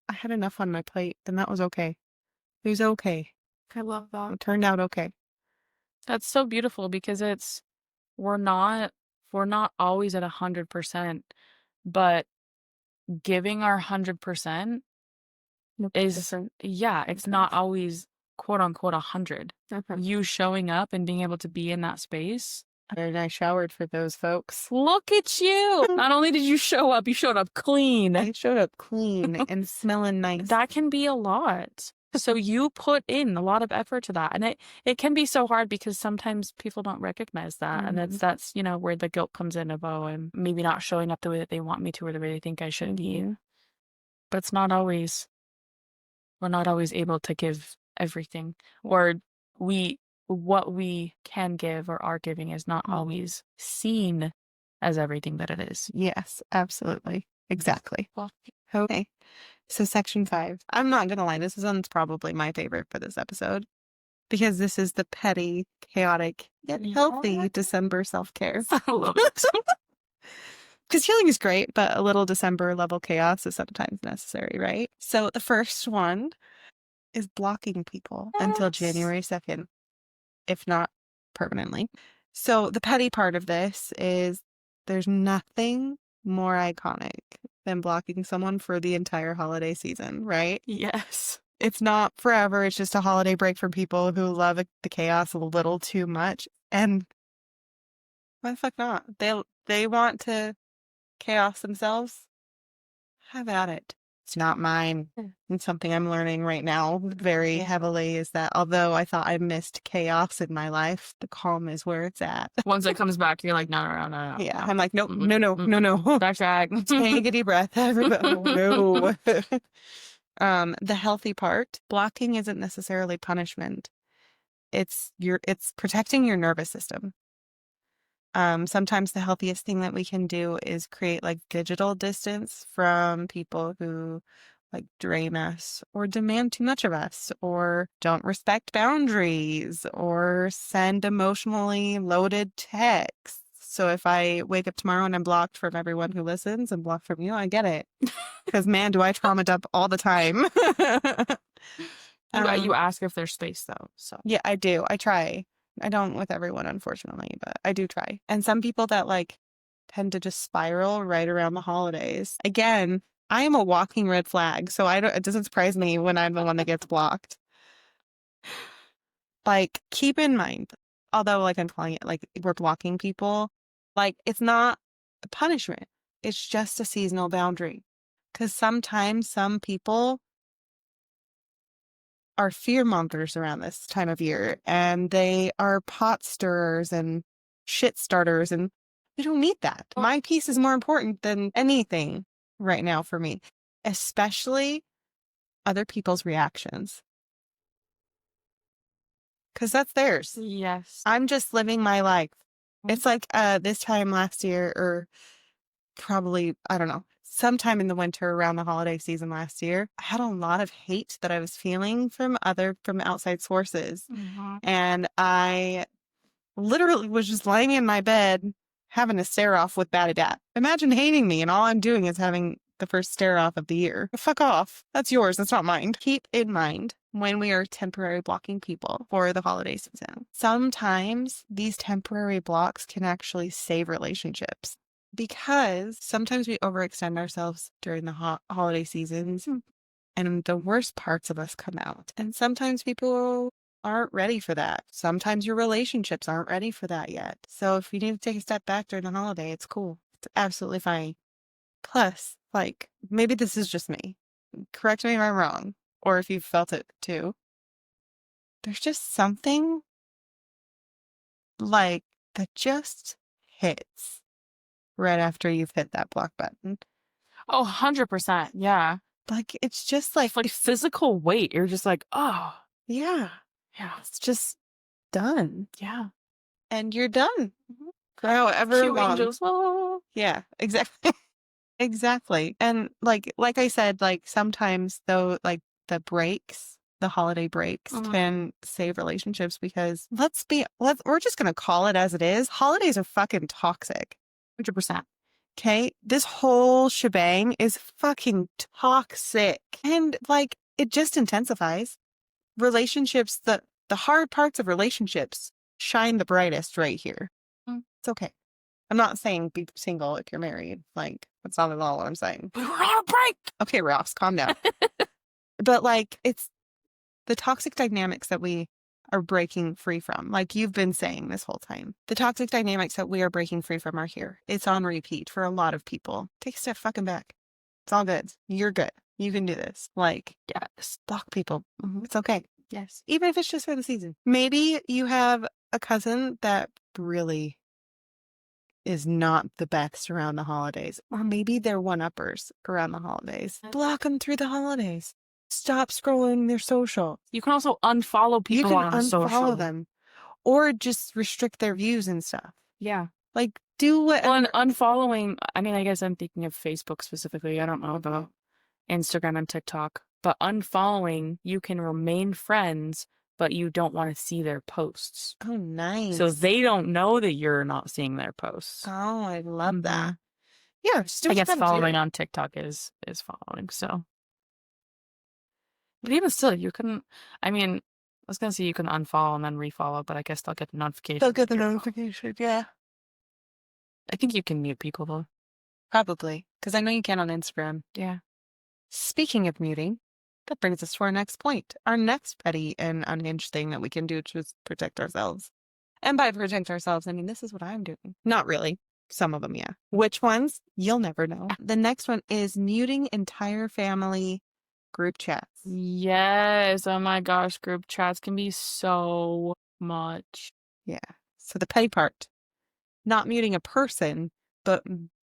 I had enough on my plate, and that was okay. It was okay. I love that. It turned out okay. That's so beautiful because we're not always at 100%, but giving our 100% is Different. it's not always quote unquote 100. You showing up and being able to be in that space. And I showered for those folks. Look at you. Not only did you show up, you showed up clean. I showed up clean and smelling nice. That can be a lot. So you put in a lot of effort to that. And it can be so hard because sometimes people don't recognize that. And that's, where the guilt comes in of, oh, I'm maybe not showing up the way that they want me to or the way they think I should be. But it's not always, we're not always able to give everything. Or what we can give or are giving is not always seen as everything that it is. Yes, absolutely. Exactly. Okay. So section 5. I'm not going to lie. This one's probably my favorite for this episode because this is the petty, chaotic, yet healthy December self-care. I love it. Because healing is great, but a little December level chaos is sometimes necessary, right? So the first one is blocking people until January 2nd, if not permanently. So the petty part of this is there's nothing more iconic than blocking someone for the entire holiday season, right? Yes. It's not forever. It's just a holiday break for people who love the chaos a little too much. And why the fuck not? They want to chaos themselves. Have at it. It's not mine. And something I'm learning right now very heavily is that although I thought I missed chaos in my life, the calm is where it's at. Once it comes back, you're like, no. Yeah. I'm like, nope, no. Backtrack. Take a deep breath. No. The healthy part, blocking isn't necessarily punishment. It's protecting your nervous system. Sometimes the healthiest thing that we can do is create like digital distance from people who like drain us or demand too much of us or don't respect boundaries or send emotionally loaded texts. So if I wake up tomorrow and I'm blocked from everyone who listens and blocked from you, I get it. Because man, do I trauma dump all the time. You ask if there's space though. So yeah, I do. I try. I don't with everyone, unfortunately, but I do try. And some people that like tend to just spiral right around the holidays. Again, I am a walking red flag, so it doesn't surprise me when I'm the one that gets blocked. Like, keep in mind, although like I'm calling it like we're blocking people, like it's not a punishment. It's just a seasonal boundary. Because sometimes some people are fear mongers around this time of year, and they are pot stirrers and shit starters, and we don't need that. My peace is more important than anything right now for me, especially other people's reactions. Because that's theirs. yes. I'm just living my life. It's like this time last year, or probably, I don't know, sometime in the winter around the holiday season last year, I had a lot of hate that I was feeling from outside sources. And I literally was just lying in my bed having a stare off with bad adapt. Imagine hating me and all I'm doing is having the first stare off of the year. Fuck off. That's yours. That's not mine. Keep in mind when we are temporary blocking people for the holiday season. Sometimes these temporary blocks can actually save relationships because sometimes we overextend ourselves during the holiday seasons and the worst parts of us come out. And sometimes people aren't ready for that. Sometimes your relationships aren't ready for that yet. So if you need to take a step back during the holiday, it's cool. It's absolutely fine. Plus, like, maybe this is just me. Correct me if I'm wrong, or if you've felt it too. There's just something like that just hits right after you've hit that block button. Oh, 100%. Yeah. Like, it's just like, It's like physical weight. You're just like, oh, yeah, it's just done. yeah. And you're done for however Cute long. angels. Oh. Yeah, exactly. Exactly. And like I said, like sometimes though, like the breaks, the holiday breaks can save relationships because we're just going to call it as it is. Holidays are fucking toxic. 100%. Okay. This whole shebang is fucking toxic. And like it just intensifies relationships. The hard parts of relationships shine the brightest right here. It's okay. I'm not saying be single if you're married. Like, that's not at all what I'm saying. We were on a break. Okay, Ross, calm down. But like, it's the toxic dynamics that we are breaking free from. Like you've been saying this whole time. The toxic dynamics that we are breaking free from are here. It's on repeat for a lot of people. Take a step fucking back. It's all good. You're good. You can do this. Like, Yes. block people. It's okay. Yes. Even if it's just for the season. Maybe you have a cousin that really is not the best around the holidays. Or maybe they're one-uppers around the holidays. Block them through the holidays. Stop scrolling their social. You can also unfollow people You can on social. unfollow them. Or just restrict their views and stuff. Yeah. Like, do whatever. Well, and unfollowing, I mean, I guess I'm thinking of Facebook specifically. I don't know about Instagram and TikTok. But unfollowing, you can remain friends, but you don't want to see their posts. Oh, nice. So they don't know that you're not seeing their posts. Oh, I love that. Yeah, just do I what you guess gotta following do. on TikTok is following, so. But even still, you couldn't, I mean, I was going to say you can unfollow and then refollow, but I guess they'll get the notification. They'll get the notification, yeah. I think you can mute people, though. Probably, because I know you can on Instagram. Yeah. Speaking of muting, that brings us to our next point. Our next petty and unhinged thing that we can do to protect ourselves. And by protect ourselves, I mean, this is what I'm doing. Not really. Some of them, yeah. Which ones? You'll never know. The next one is muting entire family group chats. Yes. Oh my gosh. Group chats can be so much. Yeah. So the petty part, not muting a person, but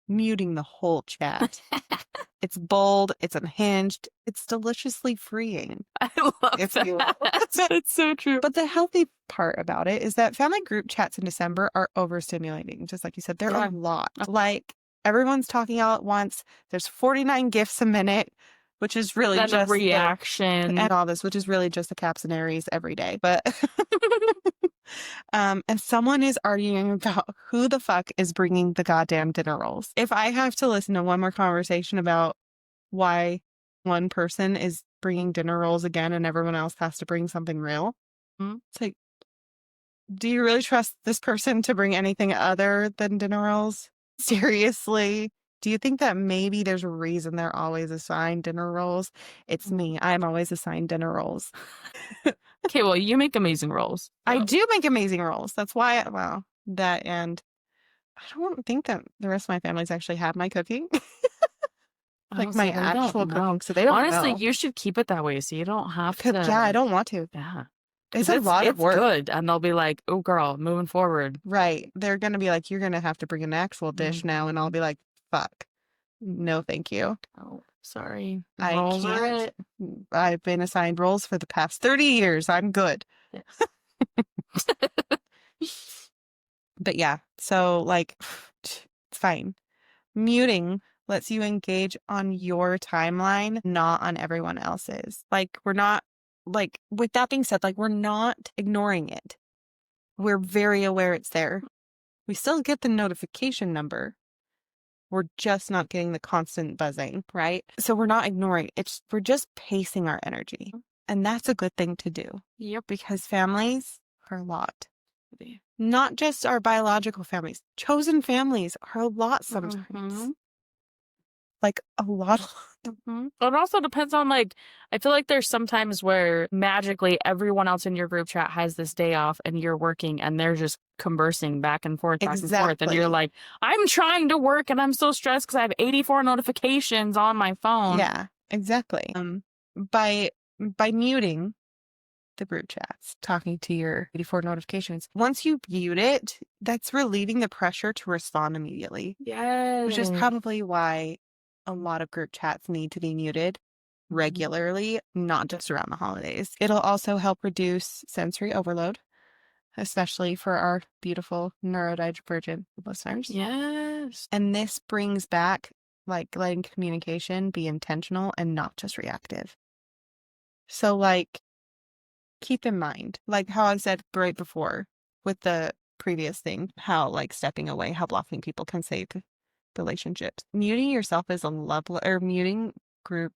muting the whole chat. It's bold. It's unhinged. It's deliciously freeing. I love If you will. that. It's so true. But the healthy part about it is that family group chats in December are overstimulating. Just like you said, they're a lot. Like everyone's talking all at once. There's 49 gifts a minute, which is really Then just a reaction and all this, which is really just the caps and Aries every day. But and someone is arguing about who the fuck is bringing the goddamn dinner rolls. If I have to listen to one more conversation about why one person is bringing dinner rolls again and everyone else has to bring something real, it's like, do you really trust this person to bring anything other than dinner rolls? Seriously? Do you think that maybe there's a reason they're always assigned dinner rolls? It's me. I'm always assigned dinner rolls. Okay, well, you make amazing rolls. So. I do make amazing rolls. That's why, that and I don't think that the rest of my family's actually had my cooking. Like my actual cooking. So they don't Honestly, know. You should keep it that way so you don't have to. Yeah, I don't want to. Yeah. It's a lot of work. It's good. And they'll be like, oh, girl, moving forward. Right. They're going to be like, you're going to have to bring an actual dish now. And I'll be like, fuck. No, thank you. Oh, sorry. I Rolls are can't. it. I've been assigned roles for the past 30 years. I'm good. Yes. But yeah, so like, it's fine. Muting lets you engage on your timeline, not on everyone else's. Like, we're not, like, with that being said, like, we're not ignoring it. We're very aware it's there. We still get the notification number. We're just not getting the constant buzzing, right? So we're not ignoring it. We're just pacing our energy. And that's a good thing to do. Yep. Because families are a lot. Not just our biological families. Chosen families are a lot sometimes. Like a lot. It also depends on, like, I feel like there's sometimes where magically everyone else in your group chat has this day off and you're working and they're just conversing back and forth, and forth. And you're like, I'm trying to work and I'm so stressed because I have 84 notifications on my phone. Yeah, exactly. By muting the group chats, talking to your 84 notifications, once you mute it, that's relieving the pressure to respond immediately. Yes. Which is probably why a lot of group chats need to be muted. regularly, not just around the holidays. It'll also help reduce sensory overload, especially for our beautiful neurodivergent listeners. Yes. And this brings back like letting communication be intentional and not just reactive. So like keep in mind, like how I said right before with the previous thing, how like stepping away, how blocking people can save relationships. Muting yourself is a love or muting group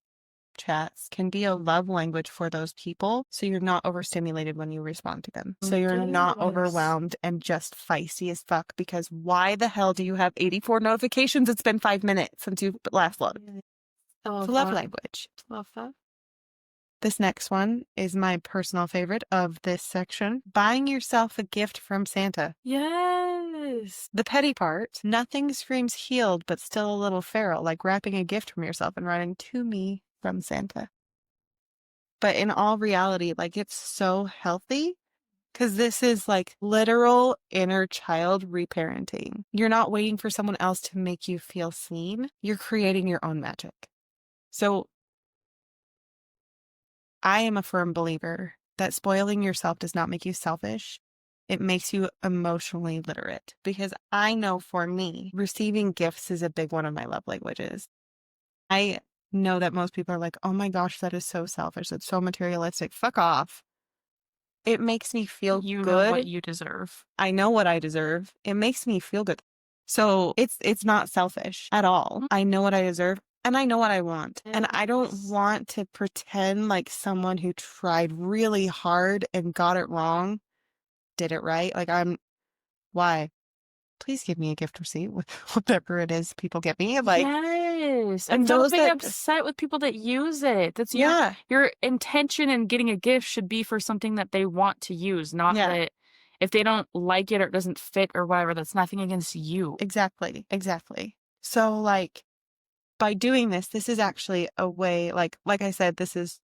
chats can be a love language for those people. So you're not overstimulated when you respond to them. So you're not Yes. overwhelmed and just feisty as fuck because why the hell do you have 84 notifications? It's been 5 minutes since you last looked. It's a love language. Love that. This next one is my personal favorite of this section. Buying yourself a gift from Santa. Yes. The petty part, nothing screams healed but still a little feral, like wrapping a gift from yourself and writing to me from Santa. But in all reality, like it's so healthy because this is like literal inner child reparenting. You're not waiting for someone else to make you feel seen. You're creating your own magic. So I am a firm believer that spoiling yourself does not make you selfish. It makes you emotionally literate because I know for me, receiving gifts is a big one of my love languages. I know that most people are like, oh my gosh, that is so selfish. It's so materialistic. Fuck off. It makes me feel You good. know what you deserve. I know what I deserve. It makes me feel good. So it's not selfish at all. I know what I deserve and I know what I want. And I don't want to pretend like someone who tried really hard and got it wrong did it right. Like why? Please give me a gift receipt with whatever it is people get me. Like, yes. and And don't those be that, upset with people that use it. That's yeah, your intention in getting a gift should be for something that they want to use, not yeah, that if they don't like it or it doesn't fit or whatever, that's nothing against you. exactly. So like by doing this, this is actually a way, like I said, this is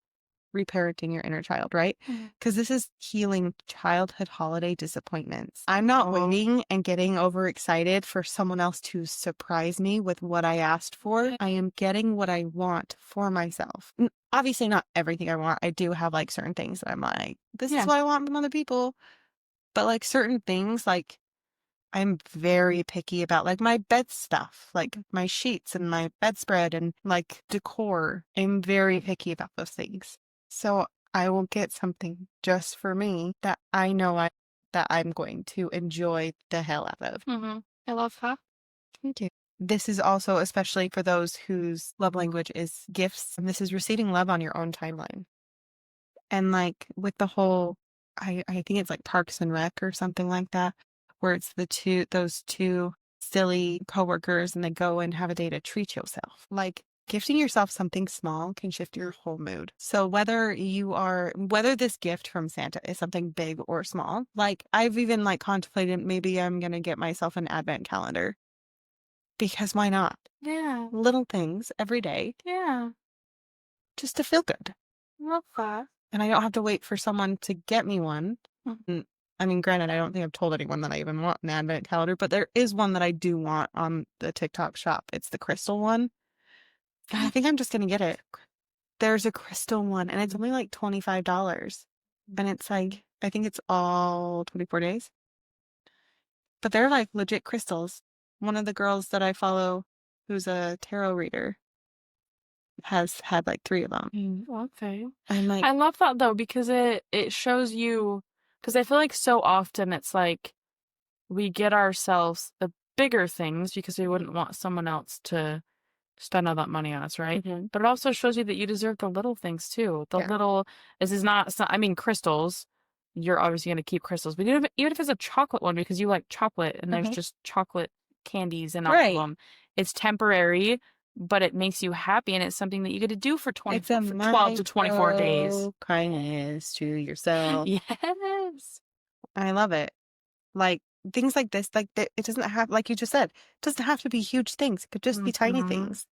reparenting your inner child, right? Because this is healing childhood holiday disappointments. I'm not waiting and getting overexcited for someone else to surprise me with what I asked for. I am getting what I want for myself. Obviously, not everything I want. I do have like certain things that I'm like, this is what I want from other people. But like certain things, like I'm very picky about like my bed stuff, like my sheets and my bedspread and like decor. I'm very picky about those things. So I will get something just for me that I know that I'm going to enjoy the hell out of. I love that. Thank you. This is also especially for those whose love language is gifts. And this is receiving love on your own timeline. And like with the whole, I think it's like Parks and Rec or something like that, where it's those two silly coworkers and they go and have a day to treat yourself. Like gifting yourself something small can shift your whole mood. So whether this gift from Santa is something big or small, like I've even like contemplated maybe I'm going to get myself an advent calendar because why not? Yeah. Little things every day. Yeah. Just to feel good. Love that. And I don't have to wait for someone to get me one. I mean, granted, I don't think I've told anyone that I even want an advent calendar, but there is one that I do want on the TikTok shop. It's the crystal one. And I think I'm just going to get it. There's a crystal one and it's only like $25. And it's like, I think it's all 24 days. But they're like legit crystals. One of the girls that I follow who's a tarot reader has had like 3 of them. Okay. I'm like, I love that though because it shows you, because I feel like so often it's like we get ourselves the bigger things because we wouldn't want someone else to spend all that money on us, right? But it also shows you that you deserve the little things too. The little, this is not, I mean, crystals, you're obviously going to keep crystals, but even if it's a chocolate one because you like chocolate and there's just chocolate candies and all of them, it's temporary, but it makes you happy and it's something that you get to do for 12 to 24 days. Kindness to yourself. Yes. I love it. Like things like this, like it doesn't have, like you just said, it doesn't have to be huge things. It could just be tiny things.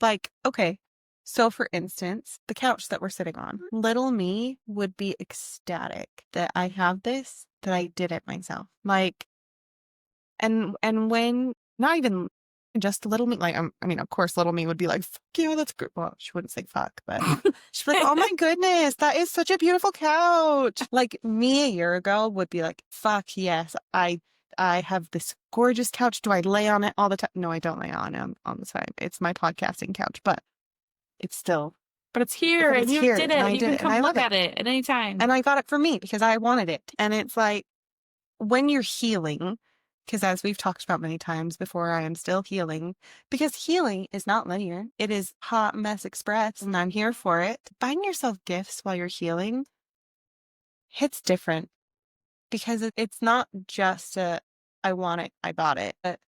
Like, okay, so for instance, the couch that we're sitting on, little me would be ecstatic that I have this, that I did it myself. Like, and when, not even just little me, like, I mean, of course, little me would be like, fuck yeah, that's good. Well, she wouldn't say fuck, but she'd be like, oh my goodness, that is such a beautiful couch. Like me a year ago would be like, fuck yes, I have this gorgeous couch. Do I lay on it all the time? No, I don't lay on it on the time. It's my podcasting couch, but it's still, But it's here, but and it's you here, did and it. I You did can it, and come I look love it. at it at any time. And I got it for me because I wanted it. And it's like, when you're healing, because as we've talked about many times before, I am still healing, because healing is not linear. It is hot mess express, and I'm here for it. Buying yourself gifts while you're healing hits different, because it's not just a, I want it, I bought it, but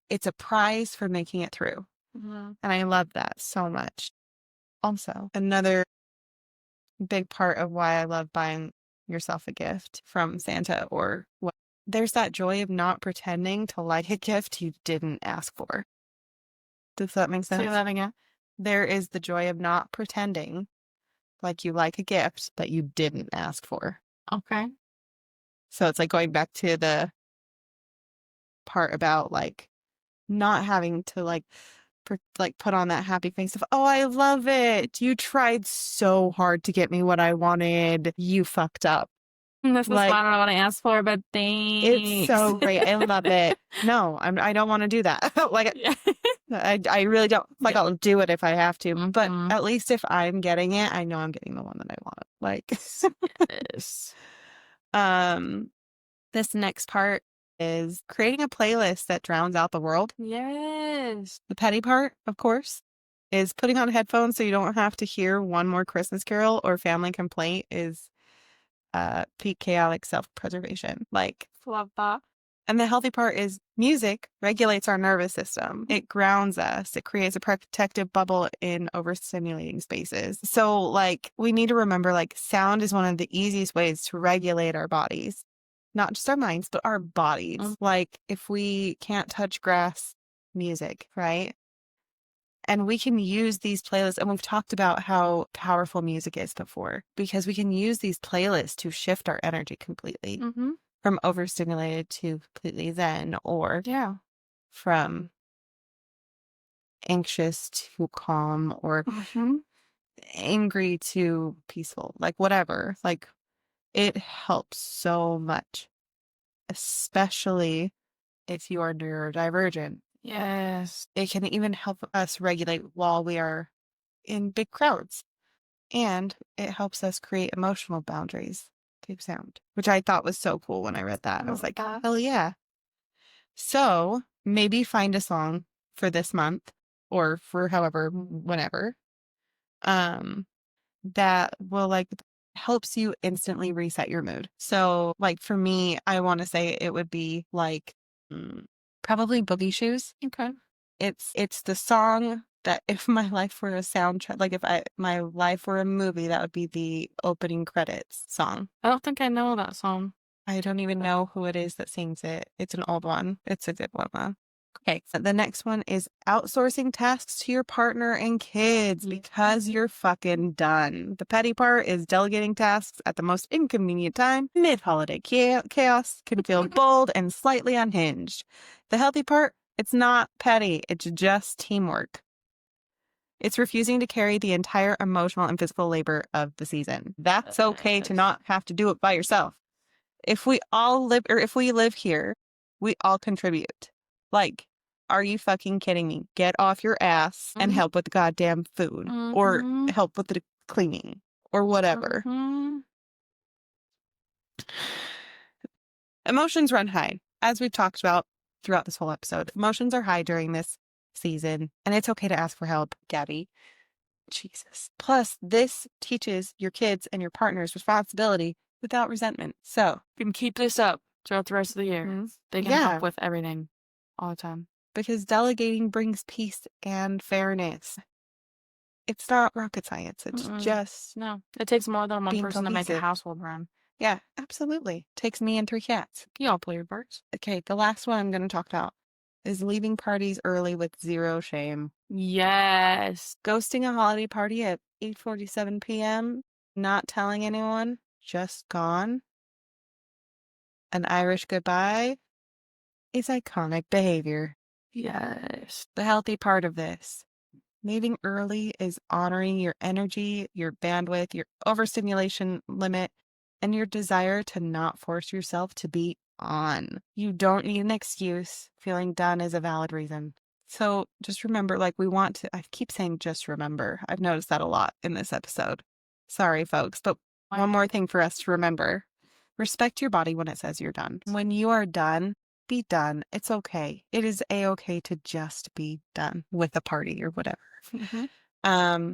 it's a prize for making it through. Mhm. And I love that so much. Also, another big part of why I love buying yourself a gift from Santa or what, there's that joy of not pretending to like a gift you didn't ask for. Does that make Say sense? that again. There is the joy of not pretending like you like a gift that you didn't ask for. Okay. So it's like going back to the part about like not having to like put on that happy face of, oh, I love it. You tried so hard to get me what I wanted. You fucked up. This is Like, not what I want to ask for, but thanks. it's so great. I love it. No, I don't want to do that. Like, Yeah. I really don't. Like, Yeah. I'll do it if I have to. But Mhm. at least if I'm getting it, I know I'm getting the one that I want. Like, Yes. this next part is creating a playlist that drowns out the world. Yes. The petty part, of course, is putting on headphones so you don't have to hear one more Christmas carol or family complaint is peak chaotic self-preservation. Like, Love that. and the healthy part is music regulates our nervous system. It grounds us. It creates a protective bubble in overstimulating spaces. So, like, we need to remember, like, sound is one of the easiest ways to regulate our bodies. Not just our minds, but our bodies. Like, if we can't touch grass, music, right? And we can use these playlists, and we've talked about how powerful music is before, because we can use these playlists to shift our energy completely. Mm-hmm. From overstimulated to completely zen, or Yeah. from anxious to calm, or Mm-hmm. angry to peaceful, like whatever. Like, it helps so much, especially if you are neurodivergent. Yes. It can even help us regulate while we are in big crowds. And it helps us create emotional boundaries through sound, which I thought was so cool when I read that. I was like, hell yeah. So maybe find a song for this month or for however, whenever, that will like helps you instantly reset your mood. So like for me, I want to say it would be like probably Boogie Shoes. Okay. It's the song that if my life were a soundtrack, like if my life were a movie, that would be the opening credits song. I don't think I know that song. I don't even know who it is that sings it. It's an old one. It's a good one though. Okay, so the next one is outsourcing tasks to your partner and kids because you're fucking done. The petty part is delegating tasks at the most inconvenient time. Mid-holiday chaos can feel bold and slightly unhinged. The healthy part, it's not petty. It's just teamwork. It's refusing to carry the entire emotional and physical labor of the season. That's okay to not have to do it by yourself. If we all live, or if we live here, we all contribute. Like, are you fucking kidding me? Get off your ass and help with the goddamn food or help with the cleaning or whatever. Emotions run high. As we've talked about throughout this whole episode, emotions are high during this season, and it's okay to ask for help, Gabby. Jesus. Plus, this teaches your kids and your partners responsibility without resentment. So, You can keep this up throughout the rest of the year. They can help with everything all the time. Because delegating brings peace and fairness. It's not rocket science. It's just no. It takes more than one being person to make a cohesive. household run. Yeah, absolutely. Takes me and 3 cats. You all play your parts. Okay, the last one I'm going to talk about is leaving parties early with zero shame. Yes. Ghosting a holiday party at 8:47 p.m., not telling anyone, just gone. An Irish goodbye is iconic behavior. Yes. The healthy part of this. Leaving early is honoring your energy, your bandwidth, your overstimulation limit, and your desire to not force yourself to be on. You don't need an excuse. Feeling done is a valid reason. So just remember, like, I keep saying just remember. I've noticed that a lot in this episode. Sorry, folks, but one more thing for us to remember. Respect your body when it says you're done. When you are done, be done. It's okay. It is a-okay to just be done with a party or whatever. Mm-hmm.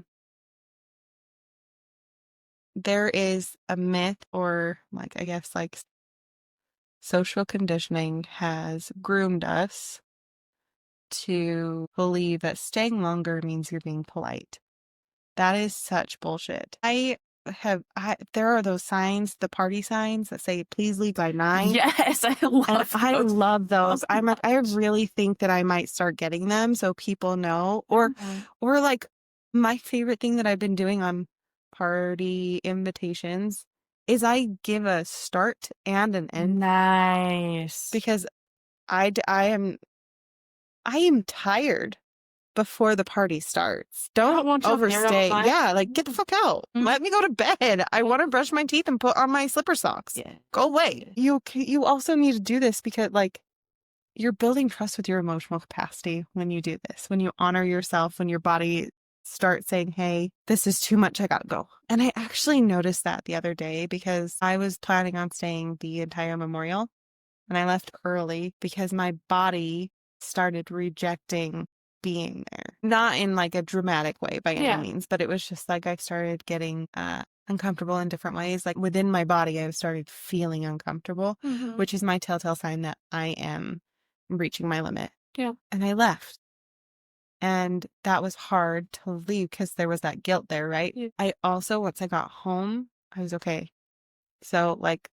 There is a myth, or like, I guess, like, social conditioning has groomed us to believe that staying longer means you're being polite. That is such bullshit. There are those signs, the party signs that say, please leave by 9. Yes, I And love I those. love those. I really think that I might start getting them so people know. Or like, my favorite thing that I've been doing on party invitations is I give a start and an end, Nice. because I am tired before the party starts. Don't want you there all the overstay. time. Yeah, like, get the fuck out. Let me go to bed. I want to brush my teeth and put on my slipper socks. Yeah. Go away. You also need to do this because, like, you're building trust with your emotional capacity when you do this. When you honor yourself, when your body starts saying, hey, this is too much, I gotta go. And I actually noticed that the other day because I was planning on staying the entire memorial and I left early because my body started rejecting being there. Not in like a dramatic way by any means, but it was just like I started getting uncomfortable in different ways. Like, within my body, I started feeling uncomfortable, which is my telltale sign that I am reaching my limit. Yeah. And I left. And that was hard to leave because there was that guilt there, right? Yeah. I also, once I got home, I was okay. So, like,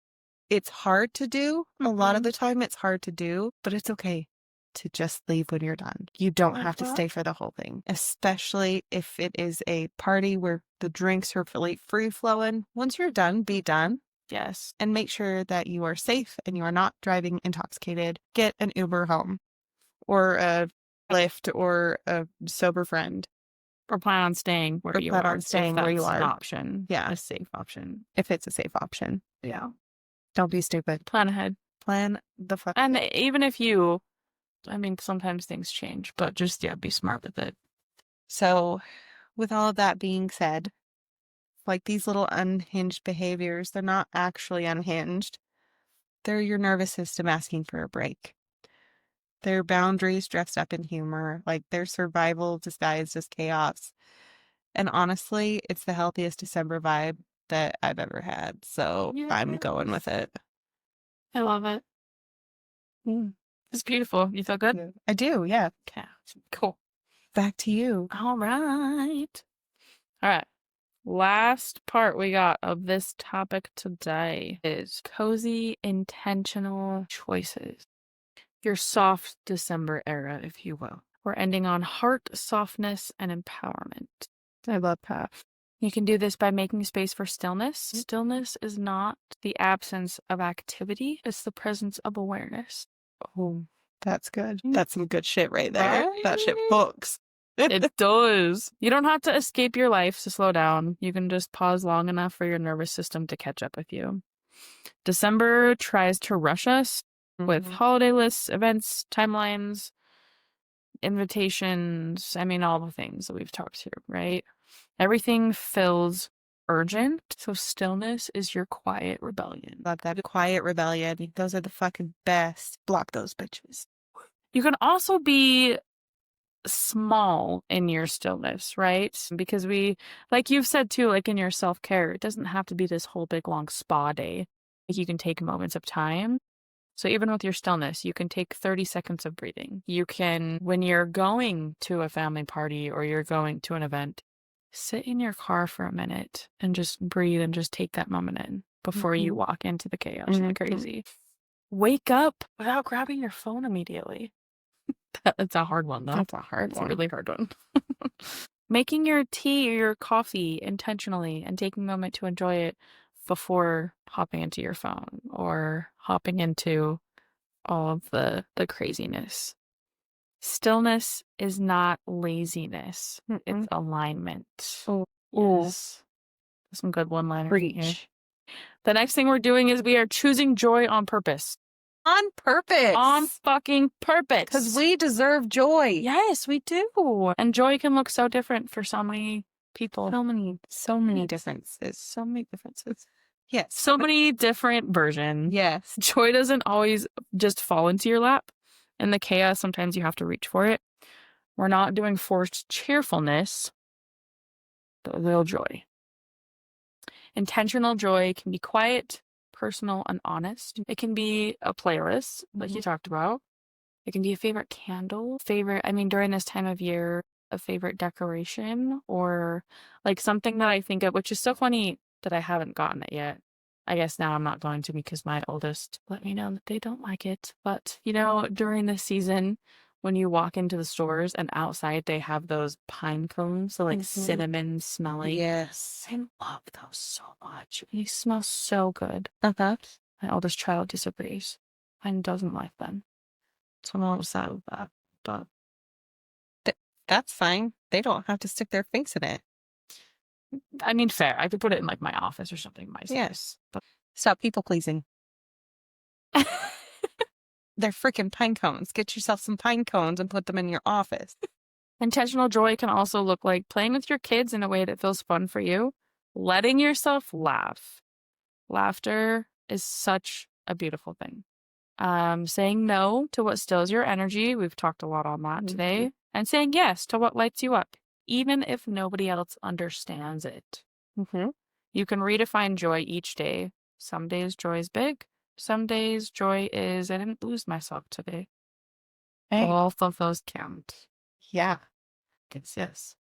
it's hard to do. A lot of the time it's hard to do, but it's okay to just leave when you're done. You don't have to stay for the whole thing, especially if it is a party where the drinks are free flowing. Once you're done, be done. Yes. And make sure that you are safe and you are not driving intoxicated. Get an Uber home or a Lyft or a sober friend. Or plan on staying where you are. Staying where you are. An option. Yeah. A safe option. If it's a safe option. Yeah. Don't be stupid. Plan ahead. Plan the fuck And ahead. even if you, I mean, sometimes things change, but just, be smart with it. So, with all of that being said, like, these little unhinged behaviors, they're not actually unhinged. They're your nervous system asking for a break. They're boundaries dressed up in humor, like their survival disguised as chaos. And honestly, it's the healthiest December vibe that I've ever had. So I'm going with it. I love it. It's beautiful. You feel good? I do, yeah. Okay. Cool. Back to you. All right. All right. Last part we got of this topic today is cozy, intentional choices. Your soft December era, if you will. We're ending on heart, softness, and empowerment. I love that. You can do this by making space for stillness. Stillness is not the absence of activity, it's the presence of awareness. Oh, that's good. That's some good shit right there. Right? That shit books. It does. You don't have to escape your life to slow down. You can just pause long enough for your nervous system to catch up with you. December tries to rush us with holiday lists, events, timelines, invitations. I mean, all the things that we've talked through, right? Everything feels urgent. So stillness is your quiet rebellion. Love that. Quiet rebellion. Those are the fucking best. Block those bitches. You can also be small in your stillness, right? Because like you've said too, like in your self-care, it doesn't have to be this whole big long spa day. Like, you can take moments of time. So even with your stillness, you can take 30 seconds of breathing. You can, when you're going to a family party or you're going to an event, sit in your car for a minute and just breathe and just take that moment in before you walk into the chaos and the crazy. Wake up without grabbing your phone immediately. That's a hard one, though. That's a hard one. It's a really hard one. Making your tea or your coffee intentionally and taking a moment to enjoy it before hopping into your phone or hopping into all of the craziness. Stillness is not laziness. It's alignment. Oh, Yes. Some good one-liners in here. preach. The next thing we're doing is we are choosing joy on purpose. On purpose. On fucking purpose. Because we deserve joy. Yes, we do. And joy can look so different for so many people. So many differences. So many differences. Yes. So many different versions. Yes. Joy doesn't always just fall into your lap. In the chaos, sometimes you have to reach for it. We're not doing forced cheerfulness, but real joy. Intentional joy can be quiet, personal, and honest. It can be a playlist, like you talked about. It can be a favorite candle, during this time of year, a favorite decoration, or like something that I think of, which is so funny that I haven't gotten it yet. I guess now I'm not going to because my oldest let me know that they don't like it. But, during this season, when you walk into the stores and outside they have those pine cones, so like cinnamon smelly. Yes. I love those so much. They smell so good. Uh-huh. My oldest child disagrees and doesn't like them. So I'm a little sad with that. But that's fine. They don't have to stick their face in it. I mean, fair. I could put it in like my office or something. Yes. But stop people pleasing. They're freaking pine cones. Get yourself some pine cones and put them in your office. Intentional joy can also look like playing with your kids in a way that feels fun for you, letting yourself laugh. Laughter is such a beautiful thing. Saying no to what stills your energy. We've talked a lot on that today. And saying yes to what lights you up, even if nobody else understands it. You can redefine joy each day. Some days joy is big. Some days joy is, I didn't lose myself today. Hey. All of those count. Yeah. Yes.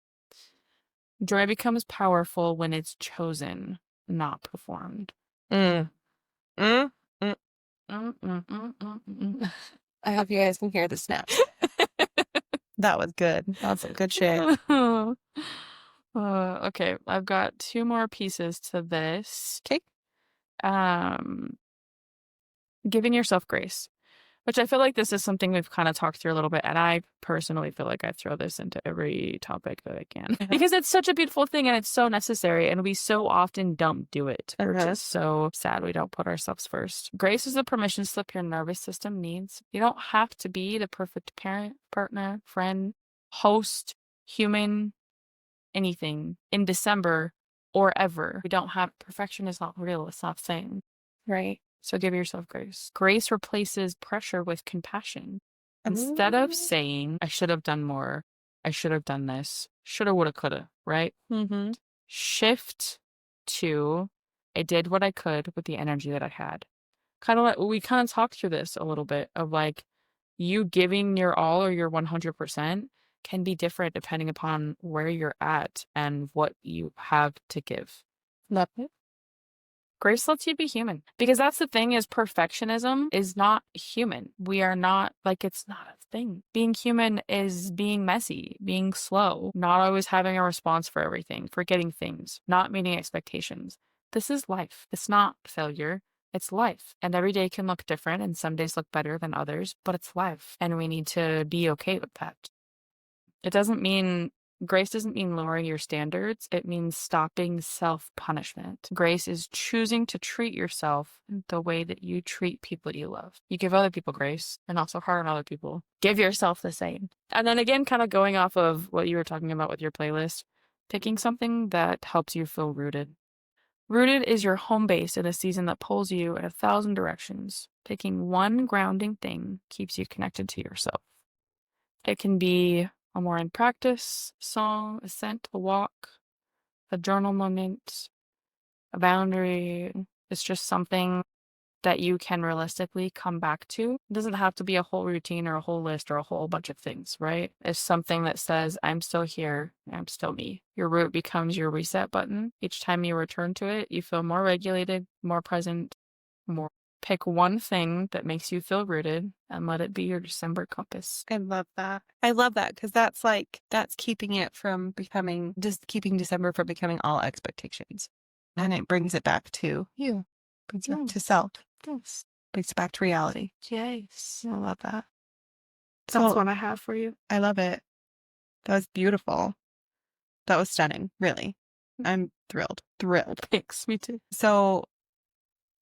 Joy becomes powerful when it's chosen, not performed. I hope you guys can hear the snaps. That was good. That's some good shit. Okay, I've got 2 more pieces to this. Okay. Giving yourself grace, which I feel like this is something we've kind of talked through a little bit, and I personally feel like I throw this into every topic that I can because it's such a beautiful thing and it's so necessary, and we so often don't do it. We're just so sad we don't put ourselves first. Grace is the permission slip your nervous system needs. You don't have to be the perfect parent, partner, friend, host, human, anything in December or ever. We don't have perfection is not real. It's not same. Right. So give yourself grace. Grace replaces pressure with compassion. Instead of saying, I should have done more, I should have done this, shoulda, woulda, coulda, right? Shift to, I did what I could with the energy that I had. We kind of talked through this a little bit of like, you giving your all or your 100% can be different depending upon where you're at and what you have to give. Love it. Grace lets you be human, because that's the thing is perfectionism is not human. We are not it's not a thing. Being human is being messy, being slow, not always having a response for everything, forgetting things, not meeting expectations. This is life. It's not failure. It's life. And every day can look different and some days look better than others, but it's life. And we need to be okay with that. Grace doesn't mean lowering your standards. It means stopping self-punishment. Grace is choosing to treat yourself the way that you treat people you love. You give other people grace and also hard on other people. Give yourself the same. And then again, kind of going off of what you were talking about with your playlist, picking something that helps you feel rooted. Rooted is your home base in a season that pulls you in 1,000 directions. Picking one grounding thing keeps you connected to yourself. It can be a morning practice, song, a scent, a walk, a journal moment, a boundary. It's just something that you can realistically come back to. It doesn't have to be a whole routine or a whole list or a whole bunch of things, right? It's something that says, I'm still here, I'm still me. Your root becomes your reset button. Each time you return to it, you feel more regulated, more present, more. Pick one thing that makes you feel rooted and let it be your December compass. I love that. I love that because that's keeping it from becoming, just keeping December from becoming all expectations. And it brings it back to you. Brings it back to self. Yes. Brings it back to reality. Yes. I love that. That's So what I have for you. I love it. That was beautiful. That was stunning, really. I'm thrilled. Thrilled. Thanks. Me too. So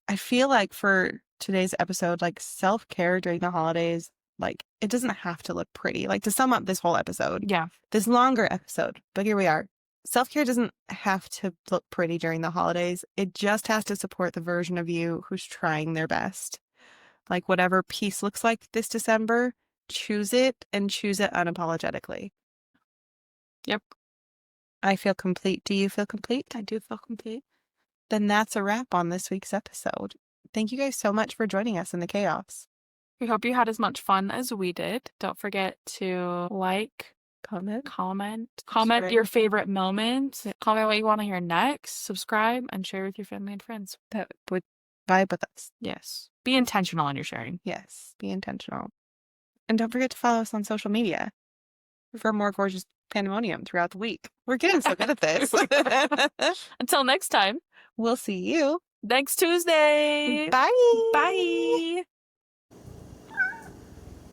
I feel like for today's episode, like self-care during the holidays, like it doesn't have to look pretty. Like to sum up this whole episode, Yeah. this longer episode, but here we are. Self-care doesn't have to look pretty during the holidays. It just has to support the version of you who's trying their best. Like whatever peace looks like this December, choose it and choose it unapologetically. Yep. I feel complete. Do you feel complete? I do feel complete. Then that's a wrap on this week's episode. Thank you guys so much for joining us in the chaos. We hope you had as much fun as we did. Don't forget to like, Comment. comment your favorite moments, comment what you want to hear next, subscribe, and share with your family and friends. That would vibe with us. Yes. Be intentional in your sharing. Yes, be intentional. And don't forget to follow us on social media for more gorgeous pandemonium throughout the week. We're getting so good at this. Until next time, We'll see you next Tuesday. Bye. Bye.